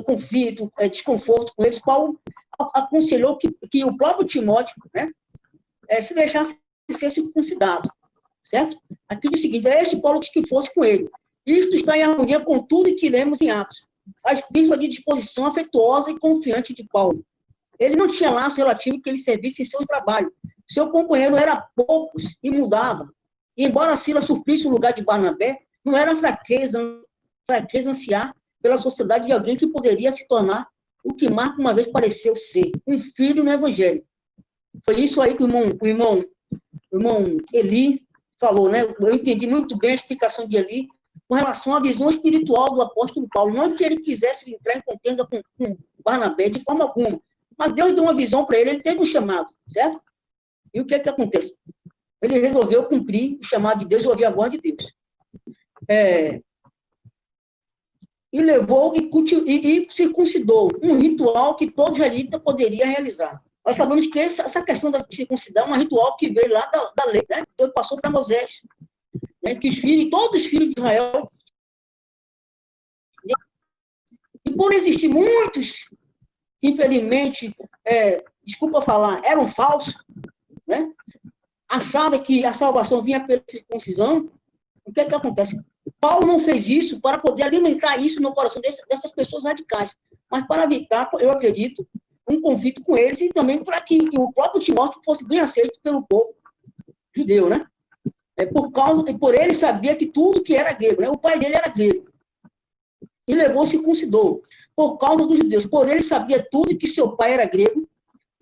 conflito, desconforto com eles, Paulo aconselhou que o próprio Timóteo, né, se deixasse ser circuncidado, certo? Aqui diz o seguinte, este Paulo que fosse com ele. Isto está em harmonia com tudo que lemos em Atos. A espírito de disposição afetuosa e confiante de Paulo. Ele não tinha laço relativo que ele servisse em seu trabalho. Seu companheiro era poucos e mudava. E embora Silas suplisse o lugar de Barnabé, não era fraqueza ansiar pela sociedade de alguém que poderia se tornar o que Marco uma vez pareceu ser, um filho no evangelho. Foi isso aí que o irmão Eli falou, né? Eu entendi muito bem a explicação de Eli com relação à visão espiritual do apóstolo Paulo. Não é que ele quisesse entrar em contenda com Barnabé de forma alguma, mas Deus deu uma visão para ele teve um chamado, certo? E o que acontece? Ele resolveu cumprir o chamado de Deus e ouvir a voz de Deus. E levou e circuncidou, um ritual que todo israelita poderia realizar. Nós sabemos que essa questão da circuncidão é um ritual que veio lá da lei, né? Deus passou para Moisés, né? Que todos os filhos de Israel, e por existir muitos, infelizmente, desculpa falar, eram falsos, né? Achavam que a salvação vinha pela circuncisão. O que acontece? Paulo não fez isso para poder alimentar isso no coração dessas pessoas radicais, mas para evitar, eu acredito, um conflito com eles e também para que o próprio Timóteo fosse bem aceito pelo povo judeu, né? Por ele sabia que tudo que era grego, né? O pai dele era grego. E levou circuncidou, por causa dos judeus. Por ele sabia tudo que seu pai era grego,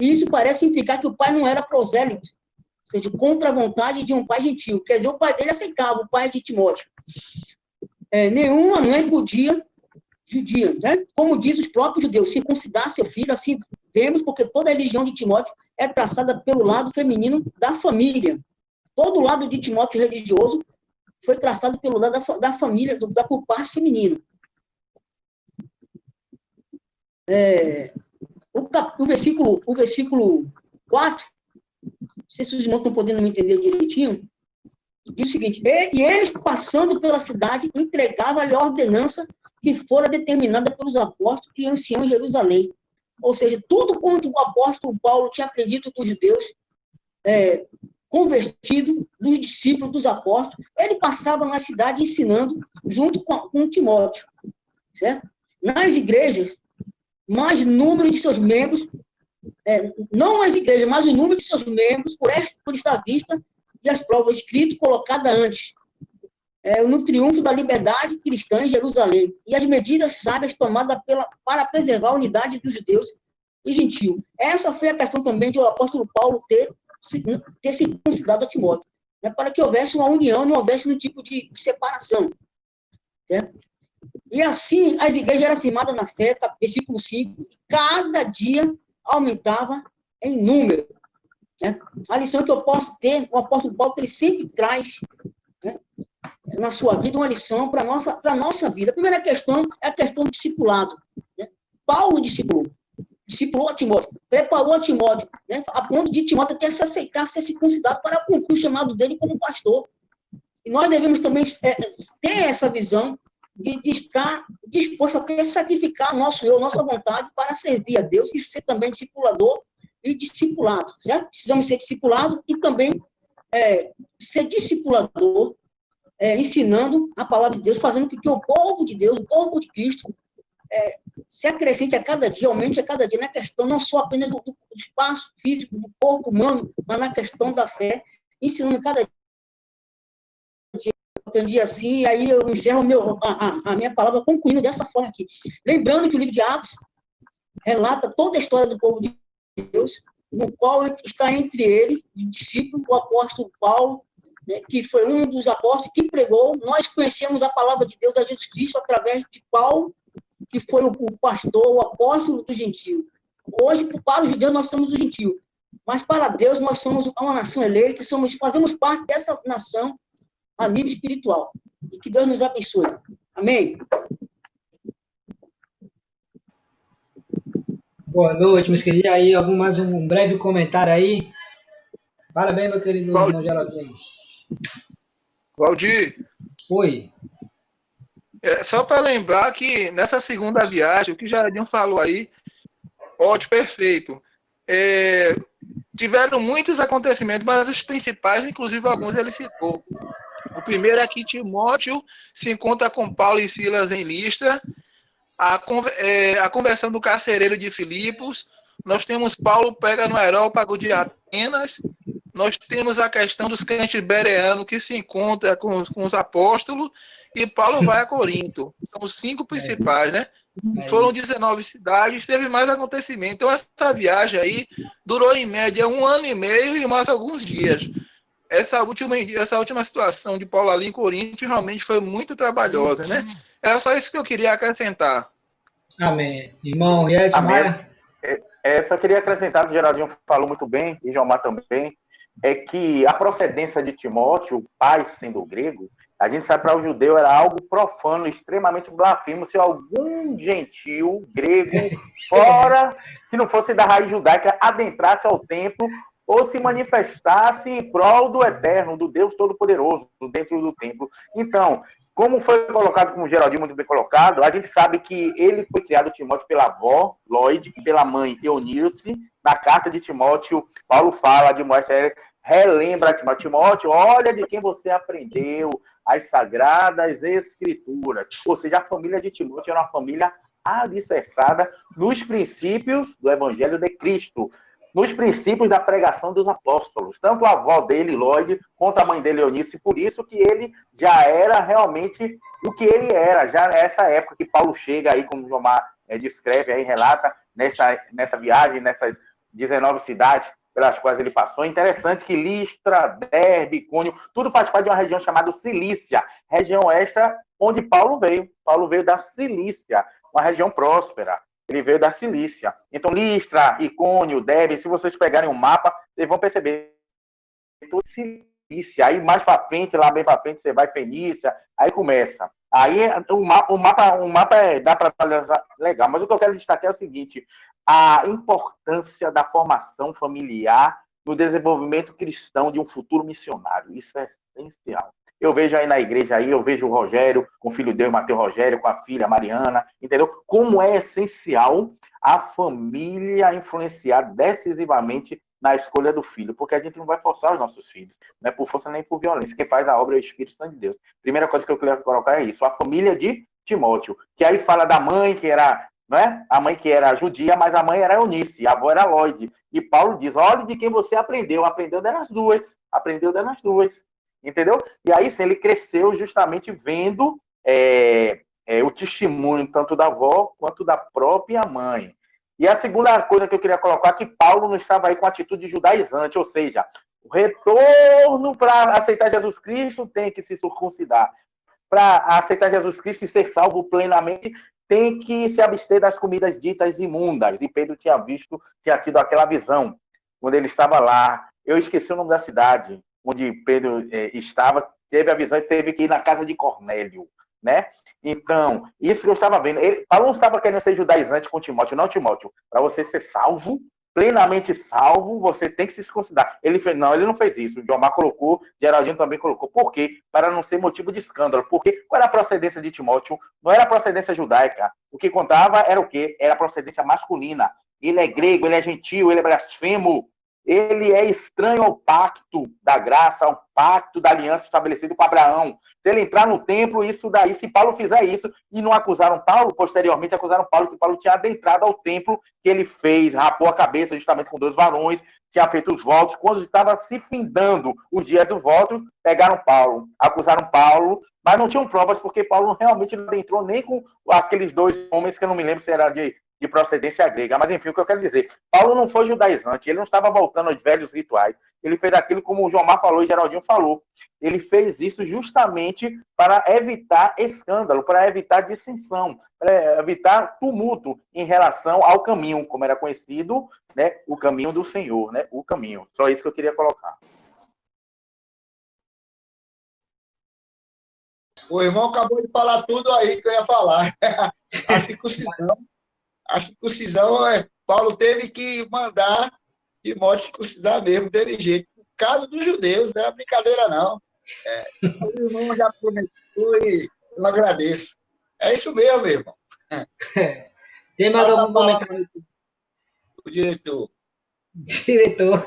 e isso parece implicar que o pai não era prosélito, ou seja, contra a vontade de um pai gentil. Quer dizer, o pai dele aceitava, o pai de Timóteo. Nenhuma mãe podia, judia, né? Como diz os próprios judeus, circuncidar seu filho, assim vemos, porque toda a religião de Timóteo é traçada pelo lado feminino da família. Todo o lado de Timóteo religioso foi traçado pelo lado da família, por parte feminina. O versículo 4, não sei se os irmãos estão podendo me entender direitinho, diz o seguinte: e eles, passando pela cidade, entregavam-lhe a ordenança que fora determinada pelos apóstolos e anciãos de Jerusalém. Ou seja, tudo quanto o apóstolo Paulo tinha aprendido dos judeus, convertido dos discípulos dos apóstolos, ele passava na cidade ensinando junto com Timóteo, certo? Nas igrejas, mais número de seus membros, não as igrejas, mas o número de seus membros, por estar à vista e as provas escritas colocadas antes, no triunfo da liberdade cristã em Jerusalém, e as medidas sábias tomadas para preservar a unidade dos judeus e gentios. Essa foi a questão também de o apóstolo Paulo ter circuncidado a Timóteo, né, para que houvesse uma união, não houvesse nenhum tipo de separação. Certo? E assim, as igrejas eram firmadas na fé, versículo 5, e cada dia aumentava em número. né? A lição que eu posso ter, o apóstolo Paulo, ele sempre traz, né, na sua vida uma lição para a nossa vida. A primeira questão é a questão do discipulado. Né? Paulo discipulou a Timóteo, preparou a Timóteo, né, a ponto de Timóteo até se aceitar, ser circuncidado para cumprir o chamado dele como pastor. E nós devemos também ter essa visão de estar disposto a ter sacrificar nosso eu, nossa vontade para servir a Deus e ser também discipulador e discipulado, certo? Precisamos ser discipulados e também ser discipulador, ensinando a palavra de Deus, fazendo com que o povo de Deus, o corpo de Cristo, se acrescente a cada dia, aumente a cada dia, na questão não só apenas do espaço físico, do corpo humano, mas na questão da fé, ensinando cada dia. Eu aprendi assim, e aí eu encerro a minha palavra concluindo dessa forma aqui. Lembrando que o livro de Atos relata toda a história do povo de Deus, no qual está entre ele, o discípulo, o apóstolo Paulo, né, que foi um dos apóstolos que pregou. Nós conhecemos a palavra de Deus a Jesus Cristo através de Paulo, que foi o pastor, o apóstolo do gentio. Hoje, para os judeus, nós somos o gentio, mas para Deus, nós somos uma nação eleita, fazemos parte dessa nação a nível espiritual. E que Deus nos abençoe. Amém? Boa noite, meus queridos. Aí, mais um breve comentário aí. Parabéns, meu querido irmão Geraldinho. Valdir. Oi. Só para lembrar que nessa segunda viagem, o que o Geraldinho falou aí, ótimo, perfeito. Tiveram muitos acontecimentos, mas os principais, inclusive alguns, ele citou. O primeiro é que Timóteo se encontra com Paulo e Silas em Listra, a conversão do carcereiro de Filipos, nós temos Paulo pega no Areópago de Atenas, nós temos a questão dos crentes bereanos que se encontra com os apóstolos, e Paulo vai a Corinto. São os 5 principais, né? Foram 19 cidades, teve mais acontecimento. Então, essa viagem aí durou, em média, 1 ano e meio e mais alguns dias. Essa última situação de Paulo ali em Corinto realmente foi muito trabalhosa, né? Era só isso que eu queria acrescentar. Amém. Irmão, e aí, Maia? Só queria acrescentar, que o Geraldinho falou muito bem, e Jomar também, é que a procedência de Timóteo, o pai sendo grego, a gente sabe para o judeu era algo profano, extremamente blasfemo, se algum gentil grego, fora, que não fosse da raiz judaica, adentrasse ao templo ou se manifestasse em prol do Eterno, do Deus Todo-Poderoso, dentro do templo. Então, como foi colocado, como o Geraldinho muito bem colocado, a gente sabe que ele foi criado, Timóteo, pela avó, Lloyd, e pela mãe, Eunice. Na carta de Timóteo, Paulo fala de Moisés, relembra Timóteo, olha de quem você aprendeu as Sagradas Escrituras. Ou seja, a família de Timóteo era uma família alicerçada nos princípios do Evangelho de Cristo, nos princípios da pregação dos apóstolos. Tanto a avó dele, Lloyd, quanto a mãe dele, Eunice, por isso que ele já era realmente o que ele era, já nessa época que Paulo chega aí, como o Jomar descreve aí, relata, nessa viagem, nessas 19 cidades pelas quais ele passou. Interessante que Listra, Derbe, Icônio, tudo faz parte de uma região chamada Cilícia, região esta onde Paulo veio. Paulo veio da Cilícia, uma região próspera. Ele veio da Cilícia. Então, Listra, Icônio, Derbe, se vocês pegarem um mapa, vocês vão perceber tudo Cilícia. Aí, mais para frente, lá bem para frente, você vai Fenícia, aí começa. Aí, o mapa dá para analisar legal, mas o que eu quero destacar é o seguinte: a importância da formação familiar no desenvolvimento cristão de um futuro missionário. Isso é essencial. Eu vejo aí na igreja, eu vejo o Rogério, com o filho dele, Mateus Rogério, com a filha Mariana, entendeu? Como é essencial a família influenciar decisivamente na escolha do filho, porque a gente não vai forçar os nossos filhos, não é por força nem por violência. Quem faz a obra é o Espírito Santo de Deus. Primeira coisa que eu queria colocar é isso, a família de Timóteo, que aí fala da mãe, que era, não é? A mãe que era judia, mas a mãe era Eunice, a avó era Lloyd. E Paulo diz, olha de quem você aprendeu delas duas, entendeu? E aí, sim, ele cresceu justamente vendo o testemunho tanto da avó quanto da própria mãe. E a segunda coisa que eu queria colocar é que Paulo não estava aí com atitude judaizante, ou seja, o retorno para aceitar Jesus Cristo tem que se circuncidar. Para aceitar Jesus Cristo e ser salvo plenamente, tem que se abster das comidas ditas imundas. E Pedro tinha tido aquela visão. quando ele estava lá, eu esqueci o nome da cidade, onde Pedro estava, teve a visão e teve que ir na casa de Cornélio, né? Então, isso que eu estava vendo. Paulo não estava querendo ser judaizante com Timóteo, não, Timóteo. Para você ser salvo, plenamente salvo, você tem que se considerar. Não, ele não fez isso. O Jomar colocou, Geraldinho também colocou. Por quê? Para não ser motivo de escândalo. Porque qual era a procedência de Timóteo? Não era a procedência judaica. O que contava era o quê? Era a procedência masculina. Ele é grego, ele é gentil, ele é blasfemo. Ele é estranho ao pacto da graça, ao pacto da aliança estabelecido com Abraão. Se ele entrar no templo, isso daí, se Paulo fizer isso, e não acusaram Paulo, posteriormente acusaram Paulo que Paulo tinha adentrado ao templo que ele fez, rapou a cabeça justamente com 2 varões, tinha feito os votos. Quando estava se findando os dias do voto, pegaram Paulo, acusaram Paulo, mas não tinham provas, porque Paulo realmente não adentrou nem com aqueles 2 homens, que eu não me lembro se era de procedência grega. Mas, enfim, o que eu quero dizer, Paulo não foi judaizante, ele não estava voltando aos velhos rituais, ele fez aquilo como o Jomar falou e Geraldinho falou, ele fez isso justamente para evitar escândalo, para evitar dissensão, para evitar tumulto em relação ao caminho, como era conhecido, né, o caminho do Senhor, né, o caminho. Só isso que eu queria colocar. O irmão acabou de falar tudo aí que eu ia falar. A circuncisão, Paulo teve que mandar Timóteo circuncidar mesmo, teve jeito. No caso dos judeus, não é brincadeira, não. O irmão já prometeu e eu agradeço. É isso mesmo, meu irmão. Tem mais algum comentário? O diretor. Diretor.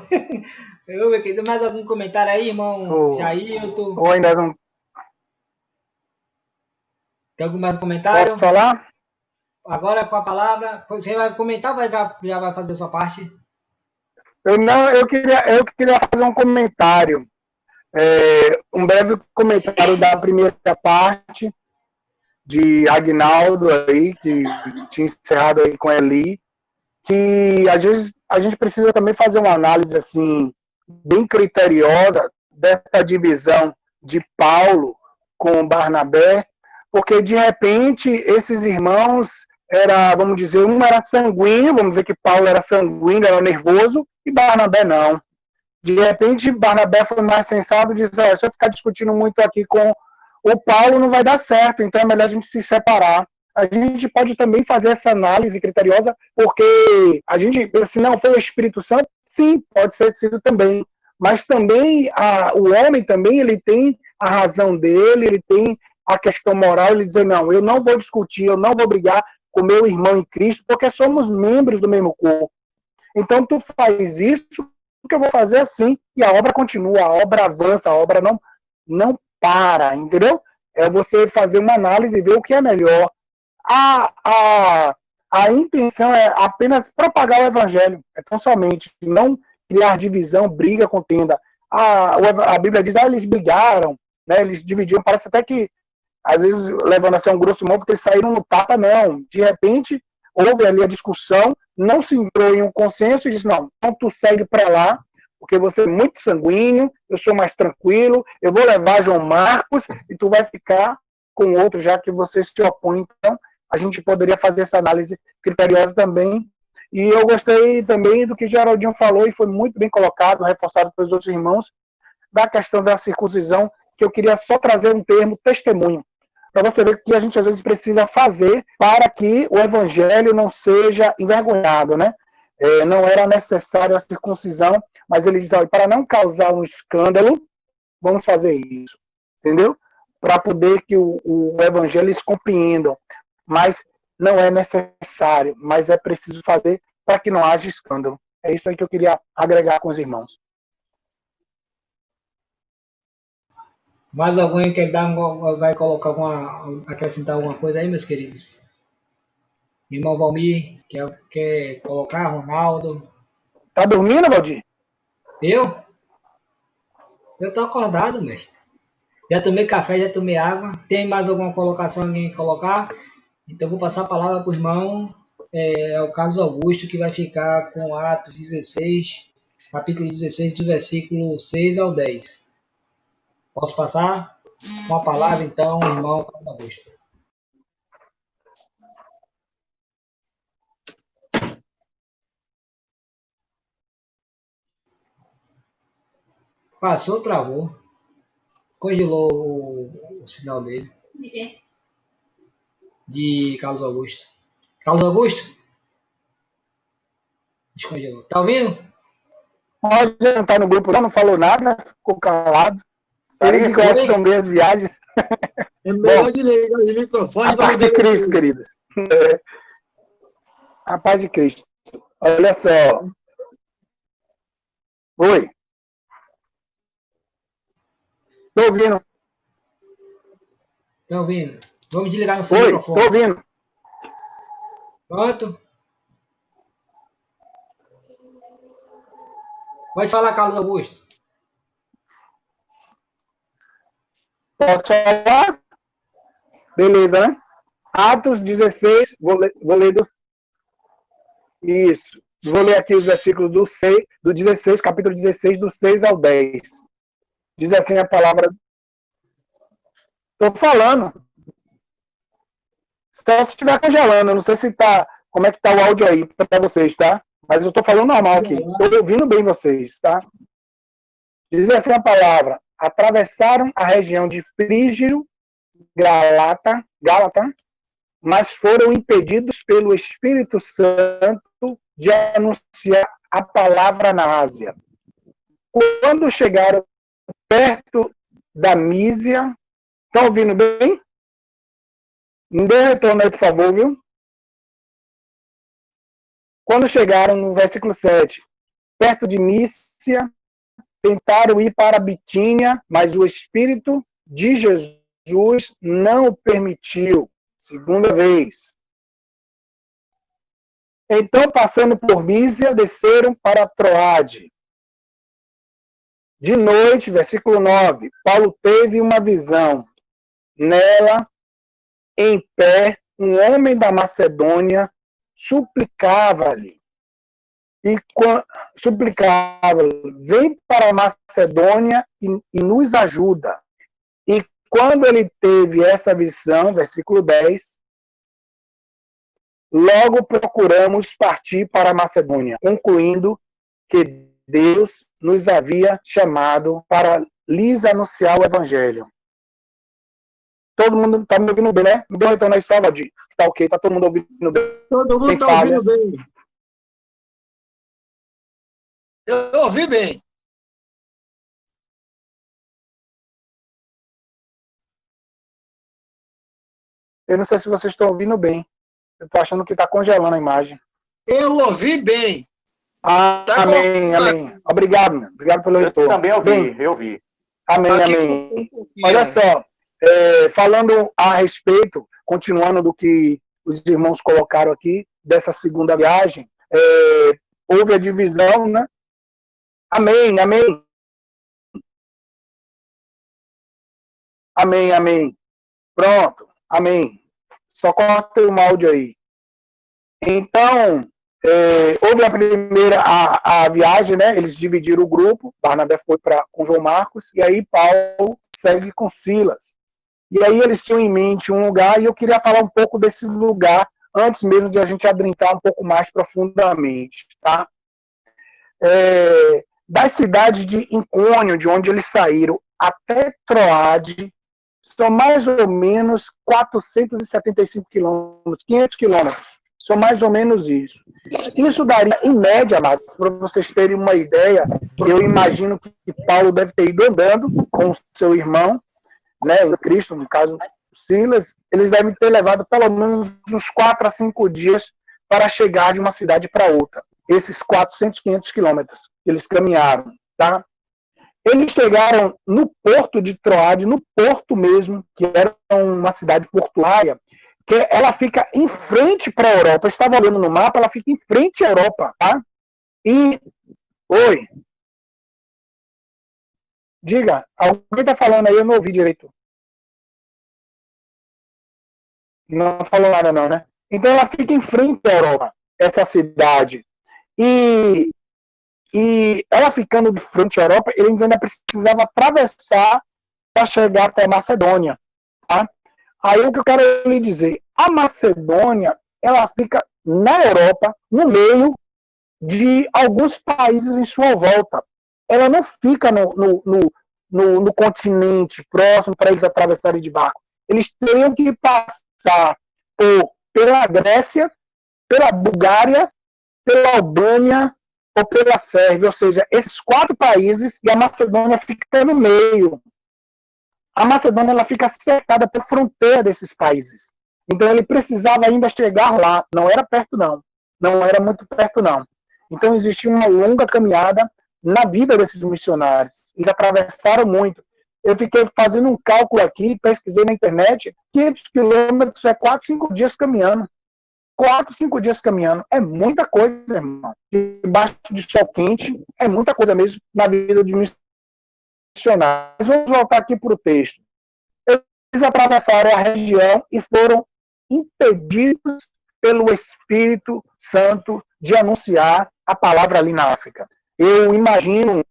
Tem mais algum comentário aí, irmão? Jailton? Ou ainda não. Tem algum mais comentário? Posso falar? Agora com a palavra. Você vai comentar ou já vai fazer a sua parte? Eu queria fazer um comentário. Um breve comentário da primeira parte de Agnaldo aí, que tinha encerrado aí com Eli, que às vezes a gente precisa também fazer uma análise assim bem criteriosa dessa divisão de Paulo com Barnabé, porque de repente esses irmãos vamos dizer, um era sanguíneo, vamos dizer que Paulo era sanguíneo, era nervoso, e Barnabé não. De repente, Barnabé foi mais sensato e disse, se eu ficar discutindo muito aqui com o Paulo, não vai dar certo, então é melhor a gente se separar. A gente pode também fazer essa análise criteriosa, porque a gente pensa assim, não, foi o Espírito Santo? Sim, pode ser sido também. Mas também, o homem também, ele tem a razão dele, ele tem a questão moral, ele dizer, não, eu não vou discutir, eu não vou brigar com meu irmão em Cristo, porque somos membros do mesmo corpo. Então, tu faz isso, o que eu vou fazer assim, e a obra continua, a obra avança, a obra não para, entendeu? É você fazer uma análise e ver o que é melhor. A intenção é apenas propagar o evangelho, é tão somente, não criar divisão, briga, contenda. A Bíblia diz, eles brigaram, né, eles dividiram, parece até que às vezes levando a ser um grosso modo, porque eles saíram no tapa, não. De repente, houve ali a discussão, não se entrou em um consenso e disse, não, então tu segue para lá, porque você é muito sanguíneo, eu sou mais tranquilo, eu vou levar João Marcos e tu vai ficar com outro, já que você se opõe. Então, a gente poderia fazer essa análise criteriosa também. E eu gostei também do que Geraldinho falou, e foi muito bem colocado, reforçado pelos outros irmãos, da questão da circuncisão, que eu queria só trazer um termo, testemunho, para você ver o que a gente às vezes precisa fazer para que o evangelho não seja envergonhado, né? Não era necessário a circuncisão, mas ele diz, olha, para não causar um escândalo, vamos fazer isso, entendeu? Para poder que o evangelho eles compreendam, mas não é necessário, mas é preciso fazer para que não haja escândalo. É isso aí que eu queria agregar com os irmãos. Mais alguém vai colocar acrescentar alguma coisa aí, meus queridos? Irmão Valmir, quer colocar? Ronaldo? Tá dormindo, Valdir? Eu? Eu tô acordado, mestre. Já tomei café, já tomei água. Tem mais alguma colocação alguém colocar? Então vou passar a palavra para o irmão, o Carlos Augusto, que vai ficar com Atos 16, capítulo 16, do versículo 6 ao 10. Posso passar? Com a palavra, então, irmão Carlos Augusto. Passou, travou. Congelou o sinal dele. De quem? De Carlos Augusto. Carlos Augusto? Descongelou. Tá ouvindo? Roger não tá no grupo, não falou nada, ficou calado. Ele que gosta também as viagens. É melhor desligar o microfone. A paz de Cristo, queridos. A paz de Cristo. Olha só. Oi. Tô ouvindo. Tá ouvindo? Vamos desligar no seu Oi, microfone. tô ouvindo. Pronto? Pode falar, Carlos Augusto. Posso falar? Beleza, né? Atos 16, vou ler Isso. Vou ler aqui os versículos do 16, capítulo 16, do 6 ao 10. Diz assim a palavra. Estou falando. Só se estiver congelando, não sei se tá. Como é que tá o áudio aí para vocês, tá? Mas eu estou falando normal aqui. Estou ouvindo bem vocês, tá? Diz assim a palavra. Atravessaram a região de Frígio, Gálata, mas foram impedidos pelo Espírito Santo de anunciar a palavra na Ásia. Quando chegaram perto da Mísia, estão ouvindo bem? Me dê retorno aí, por favor, viu? Quando chegaram no versículo 7, perto de Mísia, tentaram ir para Bitínia, mas o Espírito de Jesus não o permitiu. Segunda vez. Então, passando por Mísia, desceram para Troade. De noite, versículo 9, Paulo teve uma visão. Nela, em pé, um homem da Macedônia suplicava-lhe. Vem para a Macedônia e nos ajuda. E quando ele teve essa visão, versículo 10, logo procuramos partir para a Macedônia, concluindo que Deus nos havia chamado para lhes anunciar o evangelho. Todo mundo está me ouvindo bem, né? Me deu um retorno aí só, Valdir. Tá ok, tá todo mundo ouvindo bem. Todo mundo está ouvindo bem. Eu ouvi bem. Eu não sei se vocês estão ouvindo bem. Eu estou achando que está congelando a imagem. Eu ouvi bem. Amém, amém. Obrigado, meu. Obrigado pelo retorno. Eu também ouvi, eu ouvi. Amém, amém. Olha só, falando a respeito, continuando do que os irmãos colocaram aqui, dessa segunda viagem, houve a divisão, né? Amém, amém. Amém, amém. Pronto, amém. Só corta o áudio aí. Então, houve a primeira a viagem, né? Eles dividiram o grupo, Barnabé foi com João Marcos, e aí Paulo segue com Silas. E aí eles tinham em mente um lugar, e eu queria falar um pouco desse lugar, antes mesmo de a gente adentrar um pouco mais profundamente, tá? Das cidades de Icônio, de onde eles saíram, até Troade, são mais ou menos 475 quilômetros, 500 quilômetros. São mais ou menos isso. Isso daria, em média, amados, para vocês terem uma ideia, eu imagino que Paulo deve ter ido andando com o seu irmão, né, em Cristo, no caso Silas, eles devem ter levado pelo menos uns 4 a 5 dias para chegar de uma cidade para outra. Esses 400, 500 quilômetros que eles caminharam, tá? Eles chegaram no porto de Troade, no porto mesmo, que era uma cidade portuária, que ela fica em frente para a Europa. Eu estava olhando no mapa, ela fica em frente à Europa, tá? E... Oi. Diga, alguém está falando aí, eu não ouvi direito. Não falou nada não, né? Então ela fica em frente à Europa, essa cidade. E ela ficando de frente à Europa, eles ainda precisavam atravessar para chegar até a Macedônia, tá? Aí o que eu quero lhe dizer, a Macedônia, ela fica na Europa, no meio de alguns países em sua volta. ela não fica no continente próximo para eles atravessarem de barco. Eles teriam que passar pela Grécia, pela Bulgária, pela Albânia ou pela Sérvia, ou seja, esses 4 países, e a Macedônia fica no meio. A Macedônia ela fica cercada pela fronteira desses países. Então ele precisava ainda chegar lá, não era perto não, não era muito perto não. Então existia uma longa caminhada na vida desses missionários. Eles atravessaram muito. Eu fiquei fazendo um cálculo aqui, pesquisei na internet, 500 quilômetros é 4, 5 dias caminhando. 4, 5 dias caminhando. É muita coisa, irmão. Debaixo de sol quente, é muita coisa mesmo na vida de missionários. Vamos voltar aqui para o texto. Eles atravessaram a região e foram impedidos pelo Espírito Santo de anunciar a palavra ali na África. Eu imagino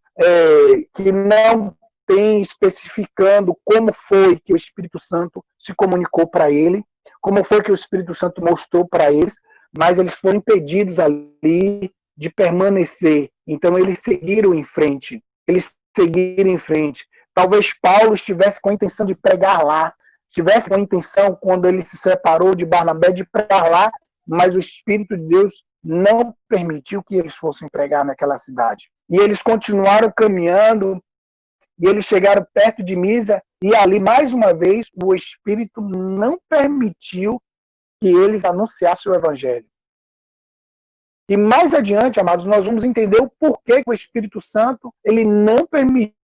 que não tem especificando como foi que o Espírito Santo se comunicou para ele, como foi que o Espírito Santo mostrou para eles, mas eles foram impedidos ali de permanecer. Então eles seguiram em frente. Talvez Paulo estivesse com a intenção de pregar lá, estivesse com a intenção, quando ele se separou de Barnabé, de pregar lá, mas o Espírito de Deus não permitiu que eles fossem pregar naquela cidade. E eles continuaram caminhando, e eles chegaram perto de Misa, e ali, mais uma vez, o Espírito não permitiu que eles anunciassem o Evangelho. E mais adiante, amados, nós vamos entender o porquê que o Espírito Santo ele não permitiu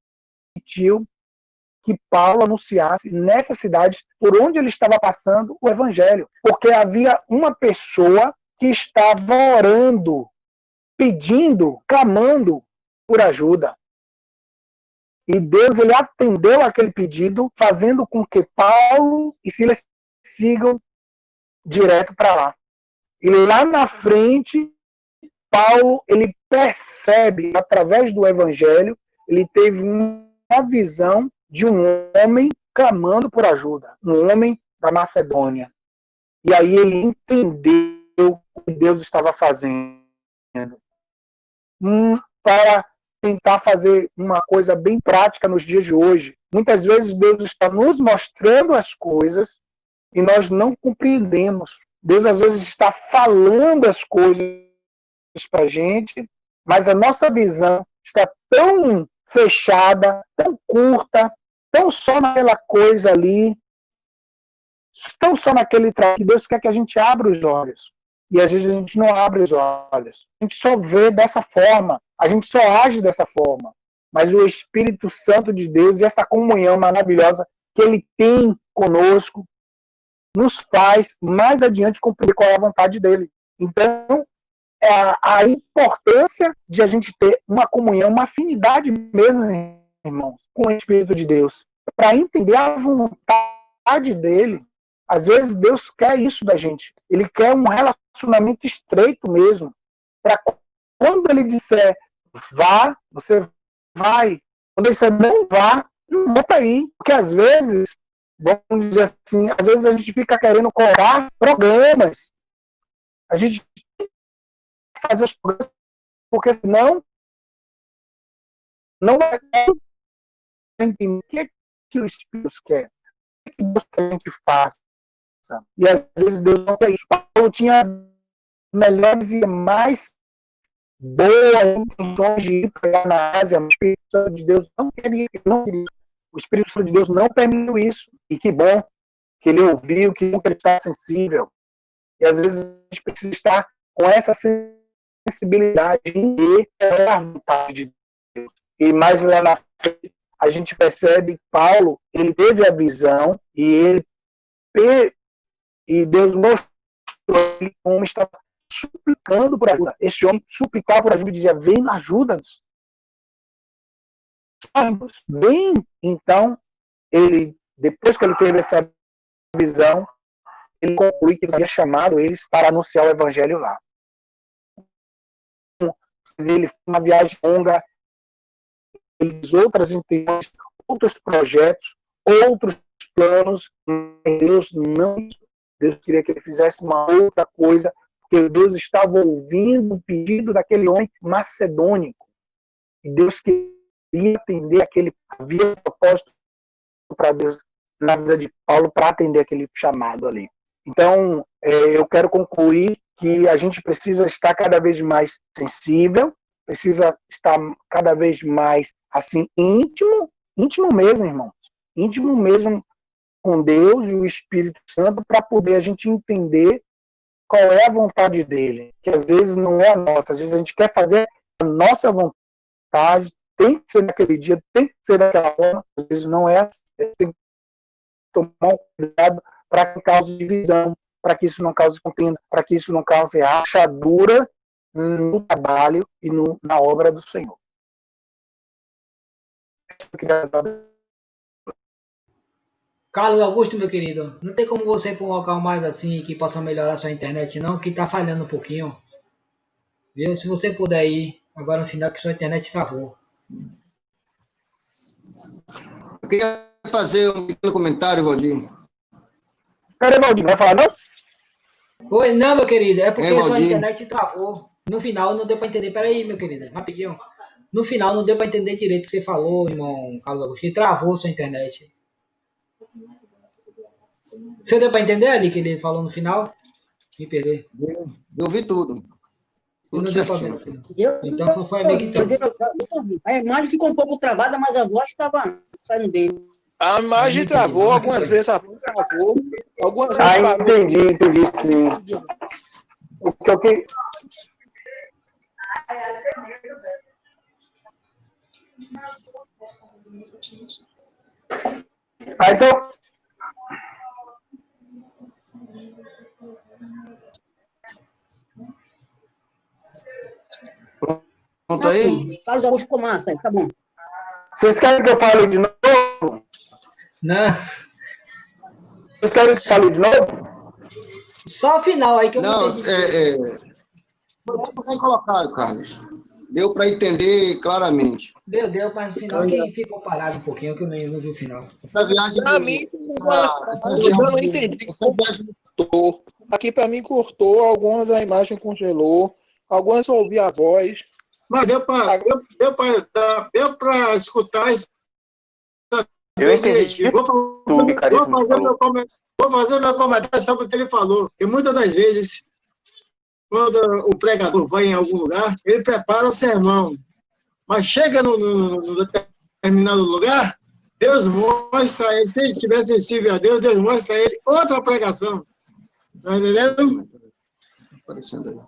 que Paulo anunciasse nessas cidades por onde ele estava passando o Evangelho. Porque havia uma pessoa que estava orando, pedindo, clamando por ajuda. E Deus ele atendeu aquele pedido, fazendo com que Paulo e Silas sigam direto para lá. E lá na frente, Paulo ele percebe, através do Evangelho, ele teve uma visão de um homem clamando por ajuda, um homem da Macedônia. E aí ele entendeu o que Deus estava fazendo. Para tentar fazer uma coisa bem prática nos dias de hoje. Muitas vezes Deus está nos mostrando as coisas e nós não compreendemos. Deus às vezes está falando as coisas para a gente, mas a nossa visão está tão fechada, tão curta, tão só naquela coisa ali, tão só naquele trabalho, que Deus quer que a gente abra os olhos. E às vezes a gente não abre os olhos. A gente só vê dessa forma. A gente só age dessa forma. Mas o Espírito Santo de Deus e essa comunhão maravilhosa que Ele tem conosco nos faz mais adiante compreender qual é a vontade dEle. Então, a importância de a gente ter uma comunhão, uma afinidade mesmo, irmãos, com o Espírito de Deus, para entender a vontade dEle. Às vezes Deus quer isso da gente. Ele quer um relacionamento estreito mesmo. Para quando Ele disser vá, você vai. Quando Ele disser não vá, não é para ir. Porque às vezes, vamos dizer assim, às vezes a gente fica querendo colocar programas. A gente tem que fazer os programas, porque senão não vai entender o que o Espírito quer. O que Deus quer que a gente faça. E às vezes Deus não quer isso. Paulo tinha as melhores e mais boas intenções de ir pregar na Ásia, mas o Espírito Santo de Deus não queria. O Espírito Santo de Deus não permitiu isso. E que bom que ele ouviu, que bom que ele está sensível. E às vezes a gente precisa estar com essa sensibilidade de ter a vontade de Deus. E mais lá na frente, a gente percebe que Paulo, ele teve a visão e Deus mostrou ele como estava suplicando por ajuda. Esse homem suplicava por ajuda e dizia, vem, ajuda-nos. Vem. Então, ele, depois que ele teve essa visão, ele conclui que ele havia chamado eles para anunciar o evangelho lá. Ele foi uma viagem longa, eles outras intenções, outros projetos, outros planos, Deus queria que ele fizesse uma outra coisa, porque Deus estava ouvindo o pedido daquele homem macedônico. E Deus queria atender aquele havia propósito para Deus na vida de Paulo para atender aquele chamado ali. Então, eu quero concluir que a gente precisa estar cada vez mais sensível, precisa estar cada vez mais assim íntimo mesmo, irmãos, íntimo mesmo com Deus e o Espírito Santo para poder a gente entender qual é a vontade dele, que às vezes não é a nossa, às vezes a gente quer fazer a nossa vontade, tem que ser naquele dia, tem que ser daquela forma, às vezes não é, tem que tomar um cuidado para que não cause divisão, para que isso não cause contenda, para que isso não cause rachadura no trabalho e na obra do Senhor. Carlos Augusto, meu querido, não tem como você ir para um local mais assim que possa melhorar a sua internet, não, que tá falhando um pouquinho. Viu? Se você puder ir agora no final, que sua internet travou. Eu queria fazer um pequeno comentário, Valdir. Cadê Valdir? Vai falar, não? Oi, não, meu querido, é porque sua Valdir. internet travou. No final não deu para entender. Peraí, meu querido, rapidinho. No final não deu para entender direito o que você falou, irmão Carlos Augusto, que travou sua internet. Você deu para entender ali que ele falou no final? Me perdoe. Eu vi tudo. Não deu para ver no final. Então só foi Eu amigo então. A imagem ficou um pouco travada, mas a voz estava saindo bem. A imagem travou, algumas vezes a voz travou, algumas vezes parou. Entendi, sim. O que então, Pronto aí? Carlos Augusto ficou massa, aí, tá bom. vocês querem que eu fale de novo? Não, Vocês querem que eu fale de novo? só o final aí que eu não Não, entendi. foi muito bem colocado, Carlos. Deu para entender claramente. Deu, mas no final que ficou parado um pouquinho, que eu não vi o final. Essa viagem... Pra mim, eu não entendi como cortou. Aqui pra mim cortou, algumas a imagem congelou, algumas eu ouvi a voz. Mas deu para escutar isso. Eu entendi tudo, cara. Vou fazer meu comentário sobre o que ele falou. Porque muitas das vezes, quando o pregador vai em algum lugar, ele prepara o sermão. Mas chega no determinado lugar, Deus mostra a ele, se ele estiver sensível a Deus, Deus mostra a ele outra pregação. Está entendendo? Aparecendo aí.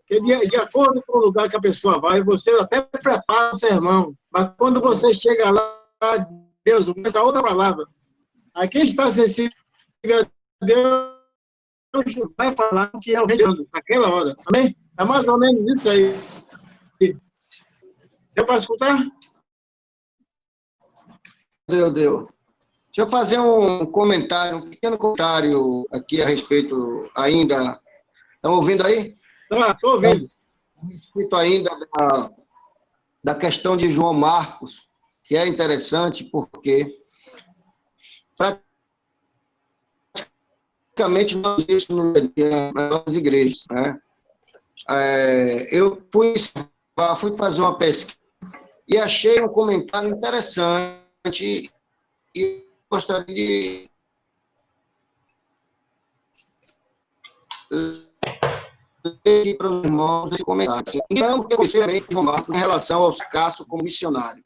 Porque de acordo com o lugar que a pessoa vai, você até prepara o sermão. Mas quando você chega lá, Deus mostra outra palavra. Aí quem está sensível a Deus vai falar que realmente naquela hora. Amém? É mais ou menos isso aí. Deu para escutar? Deu. Deixa eu fazer um comentário, um pequeno comentário aqui a respeito ainda. Estão ouvindo aí? Estou ouvindo. A respeito ainda da questão de João Marcos, que é interessante porque praticamente nós isso nas nossas igrejas, né? Eu fui fazer uma pesquisa e achei um comentário interessante e gostaria de ler para os irmãos esse comentário. Então, eu conheci João Marcos em relação ao fracasso como missionário.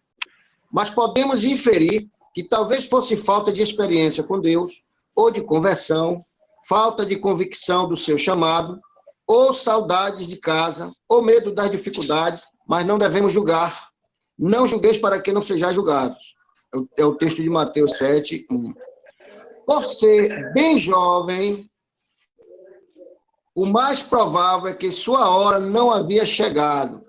Mas podemos inferir que talvez fosse falta de experiência com Deus, ou de conversão, falta de convicção do seu chamado, ou saudades de casa, ou medo das dificuldades, mas não devemos julgar. Não julgueis para que não sejais julgados. É o texto de Mateus 7, 1. Por ser bem jovem, o mais provável é que sua hora não havia chegado.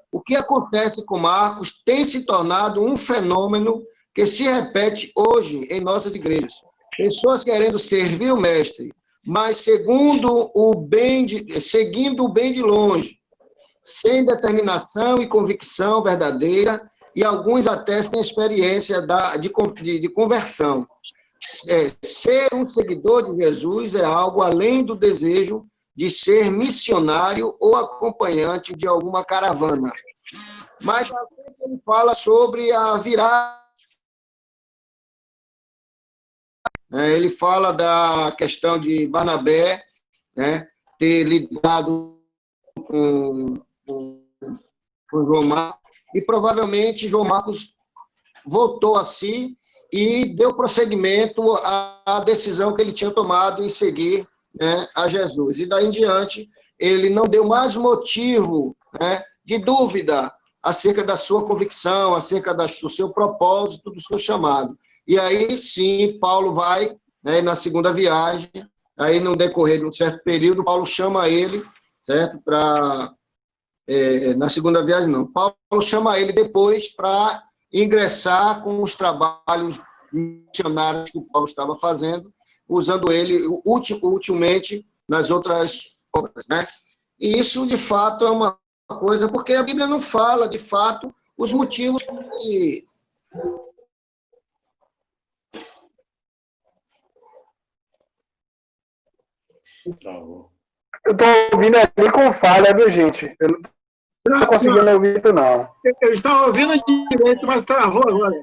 O que acontece com Marcos tem se tornado um fenômeno que se repete hoje em nossas igrejas. Pessoas querendo servir o mestre, mas seguindo o bem de longe, sem determinação e convicção verdadeira, e alguns até sem experiência de conversão. Ser um seguidor de Jesus é algo além do desejo de ser missionário ou acompanhante de alguma caravana. Mas à frente ele fala sobre a virada. Ele fala da questão de Barnabé, né, ter lidado com João Marcos, e provavelmente João Marcos voltou a si e deu prosseguimento à decisão que ele tinha tomado em seguir, né, a Jesus. E daí em diante, ele não deu mais motivo, né, de dúvida acerca da sua convicção, acerca do seu propósito, do seu chamado. E aí, sim, Paulo vai, né, na segunda viagem, aí no decorrer de um certo período, Paulo chama ele, certo, na segunda viagem não, Paulo chama ele depois para ingressar com os trabalhos missionários que o Paulo estava fazendo, usando ele utilmente nas outras obras, né? E isso, de fato, é uma coisa, porque a Bíblia não fala, de fato, os motivos que... Eu estou ouvindo ali com falha, viu, gente? Eu não estou conseguindo ouvir isso, não. Eu estava ouvindo direito, mas travou agora.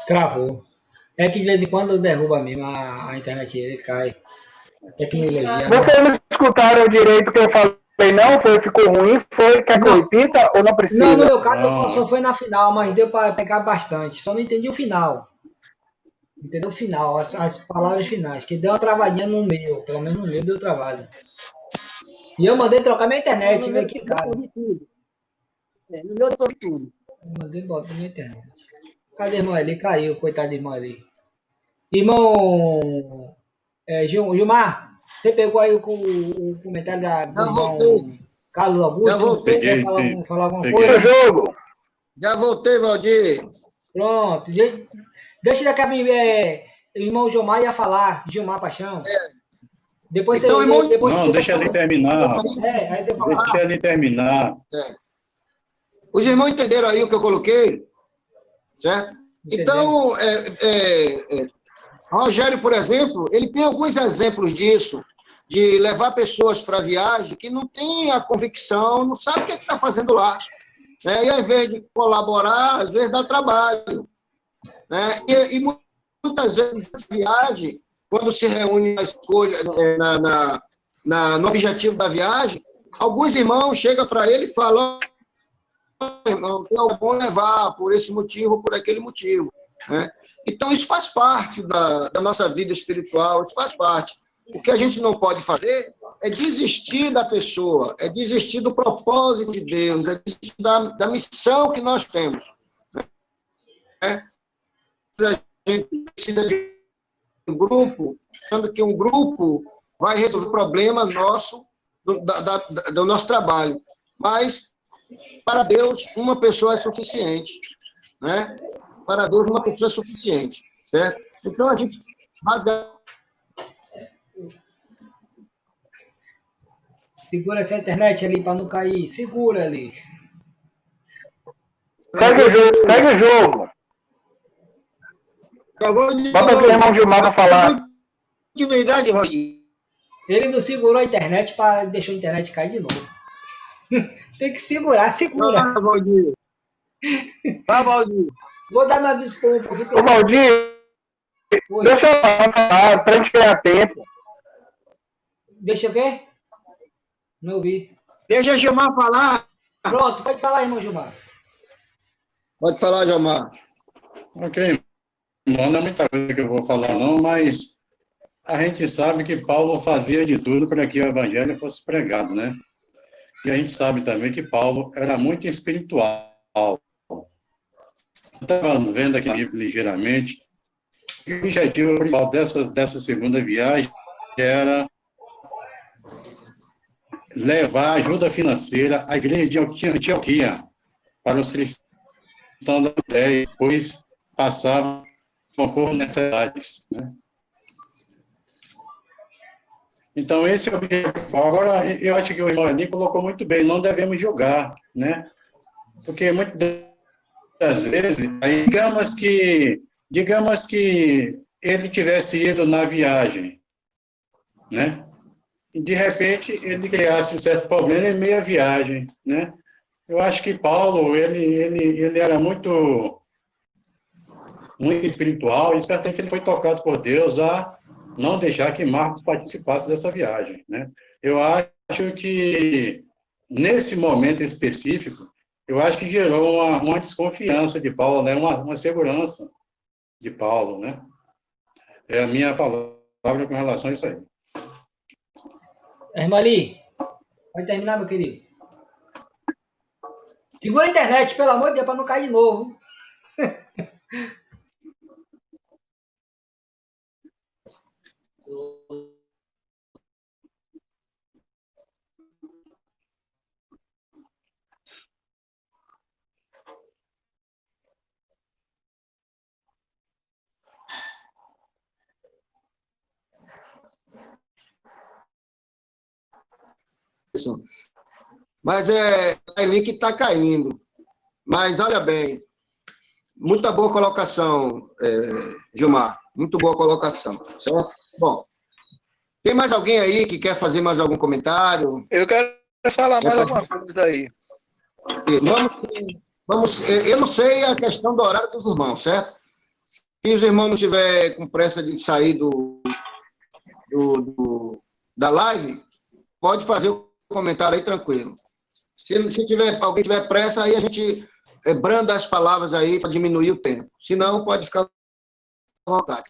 Travou. É que de vez em quando derruba mesmo a internet, ele cai. Tecnologia. Vocês não escutaram direito o que eu falei, não? Ficou ruim? Quer que eu repita ou não precisa? Não, no meu caso só foi na final, mas deu para pegar bastante. Só não entendi o final. Entendeu? O final, as palavras finais. Que deu uma travadinha no meu. Pelo menos no meu deu travada. E eu mandei trocar minha internet, veio aqui em casa. No meu eu tô ouvindo tudo. Mandei botar minha internet. Cadê a irmã ali? Caiu, coitado da irmã ali. Irmão Gilmar, você pegou aí o comentário do irmão Carlos Augusto? Já voltei. Quer falar alguma Peguei. coisa? Jogo. Já voltei, Valdir. Pronto. Deixa daqui a pouco, o irmão Gilmar ia falar. Gilmar Paixão. Depois então, você... Não, deixa ele terminar. Aí você fala. Deixa ele terminar. Os irmãos entenderam aí o que eu coloquei? Certo? Então, Rogério, por exemplo, ele tem alguns exemplos disso, de levar pessoas para viagem que não têm a convicção, não sabe o que está fazendo lá. Né? E ao invés de colaborar, às vezes dá trabalho. Né? E muitas vezes essa viagem, quando se reúne na escolha, no objetivo da viagem, alguns irmãos chegam para ele e falam: irmão, é bom levar por esse motivo, por aquele motivo. Né? Então, isso faz parte da nossa vida espiritual, isso faz parte. O que a gente não pode fazer é desistir da pessoa, é desistir do propósito de Deus, é desistir da missão que nós temos. Né? A gente precisa de um grupo, achando que um grupo vai resolver o problema nosso, do nosso trabalho. Mas, para Deus, uma pessoa é suficiente. Né? Para Deus, uma pessoa é suficiente. Certo? Então, a gente Segura essa internet ali para não cair. Segura ali. Segue o jogo. Bota aqui o irmão Gilmar para falar. Continuidade, Valdir. Ele não segurou a internet para deixar a internet cair de novo. Tem que segurar, segura. Ah, Valdir. Valdir. Vou dar mais expor um pouquinho. Ô, Valdir, deixa eu falar, para a gente ganhar tempo. Deixa eu ver. Não ouvi. Deixa o Gilmar falar. Pronto, pode falar, irmão Gilmar. Pode falar, Gilmar. Ok. Não é muita coisa que eu vou falar, não, mas a gente sabe que Paulo fazia de tudo para que o evangelho fosse pregado, né? E a gente sabe também que Paulo era muito espiritual. Eu estava vendo aqui ligeiramente, e o objetivo principal dessa segunda viagem era levar ajuda financeira à igreja de Antioquia para os cristãos da Judéia, pois passavam por necessidades. Né? Então, esse é o objetivo. Agora, eu acho que o irmão ali colocou muito bem, não devemos julgar, né? Porque muitas das vezes, digamos que ele tivesse ido na viagem, né? E, de repente, ele criasse um certo problema em meia viagem, né? Eu acho que Paulo, ele era muito espiritual, e certamente ele foi tocado por Deus a não deixar que Marcos participasse dessa viagem, né? Eu acho que, nesse momento específico, eu acho que gerou uma desconfiança de Paulo, né? Uma segurança de Paulo, né? É a minha palavra com relação a isso aí. Irmã Ali, pode terminar, meu querido. Segura a internet, pelo amor de Deus, para não cair de novo. Mas é link que está caindo. Mas olha bem, muita boa colocação, Gilmar. Muito boa colocação, certo? Bom, tem mais alguém aí que quer fazer mais algum comentário? Eu quero falar mais alguma coisa aí. Eu não sei a questão do horário dos irmãos, certo? Se os irmãos não tiverem com pressa de sair da live, pode fazer o comentário aí tranquilo. Se alguém tiver pressa, aí a gente branda as palavras aí para diminuir o tempo. Se não, pode ficar à vontade.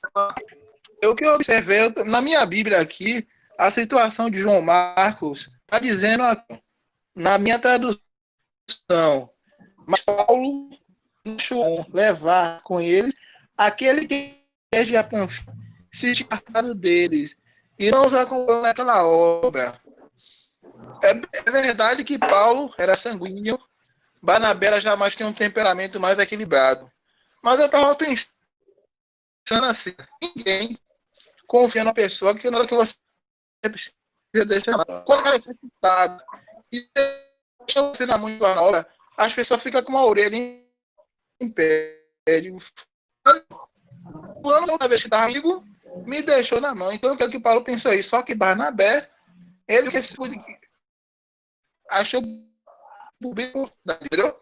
O que eu observei, na minha Bíblia aqui, a situação de João Marcos está dizendo, na minha tradução, mas Paulo deixou levar com eles aquele que desde a Panfilha se descartaram deles e não os acompanhou naquela obra. É verdade que Paulo era sanguíneo, Barnabé jamais tem um temperamento mais equilibrado. Mas eu estava pensando assim, ninguém confia na pessoa que na hora que você precisa deixar. Quando ela é necessitada e deixa você na mão de uma obra, as pessoas ficam com a orelha em pé. Fulano, toda vez que estava amigo, me deixou na mão. Então, o que Paulo pensou aí? Só que Barnabé, ele que achou público, entendeu?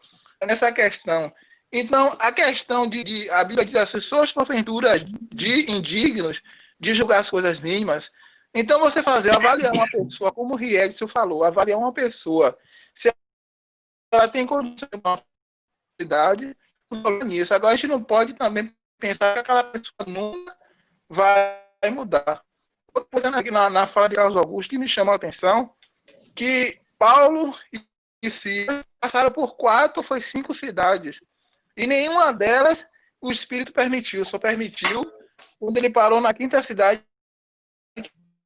Nessa questão. Então, a questão a Bíblia diz as pessoas porventura de indignos de julgar as coisas mínimas. Então, você avaliar uma pessoa, como o Riedson falou, avaliar uma pessoa, se ela tem condição de uma idade, nisso. Agora, a gente não pode também pensar que aquela pessoa nunca vai mudar. Outra coisa aqui na fala de Carlos Augusto que me chamou a atenção, que Paulo e Silas passaram por 4 ou 5 cidades. E nenhuma delas o Espírito permitiu. Só permitiu quando ele parou na 5ª cidade,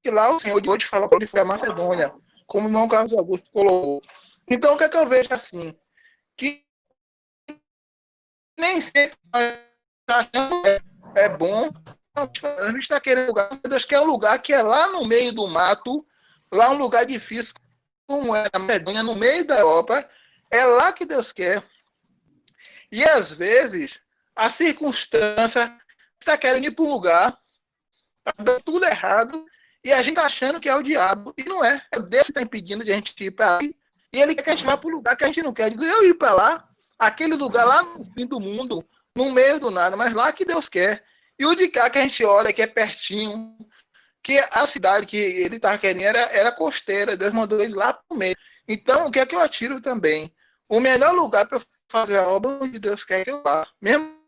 que lá o Senhor de hoje falou para ele foi a Macedônia, como o irmão Carlos Augusto colocou. Então, o que é que eu vejo assim? Que nem sempre é bom. A gente está querendo lugar. Deus quer um lugar que é lá no meio do mato, lá um lugar difícil, como é na Macedônia, no meio da Europa. É lá que Deus quer. E às vezes a circunstância está querendo ir para um lugar, está dando tudo errado, e a gente está achando que é o diabo, e não é. É Deus que está impedindo de a gente ir para lá. E ele quer que a gente vá para o lugar que a gente não quer. Eu ir para lá, aquele lugar lá no fim do mundo, no meio do nada, mas lá que Deus quer. E o de cá que a gente olha, que é pertinho, que a cidade que ele estava querendo era costeira, Deus mandou ele lá para o meio. Então, o que é que eu atiro também? O melhor lugar para fazer a obra onde Deus quer que eu vá. Mesmo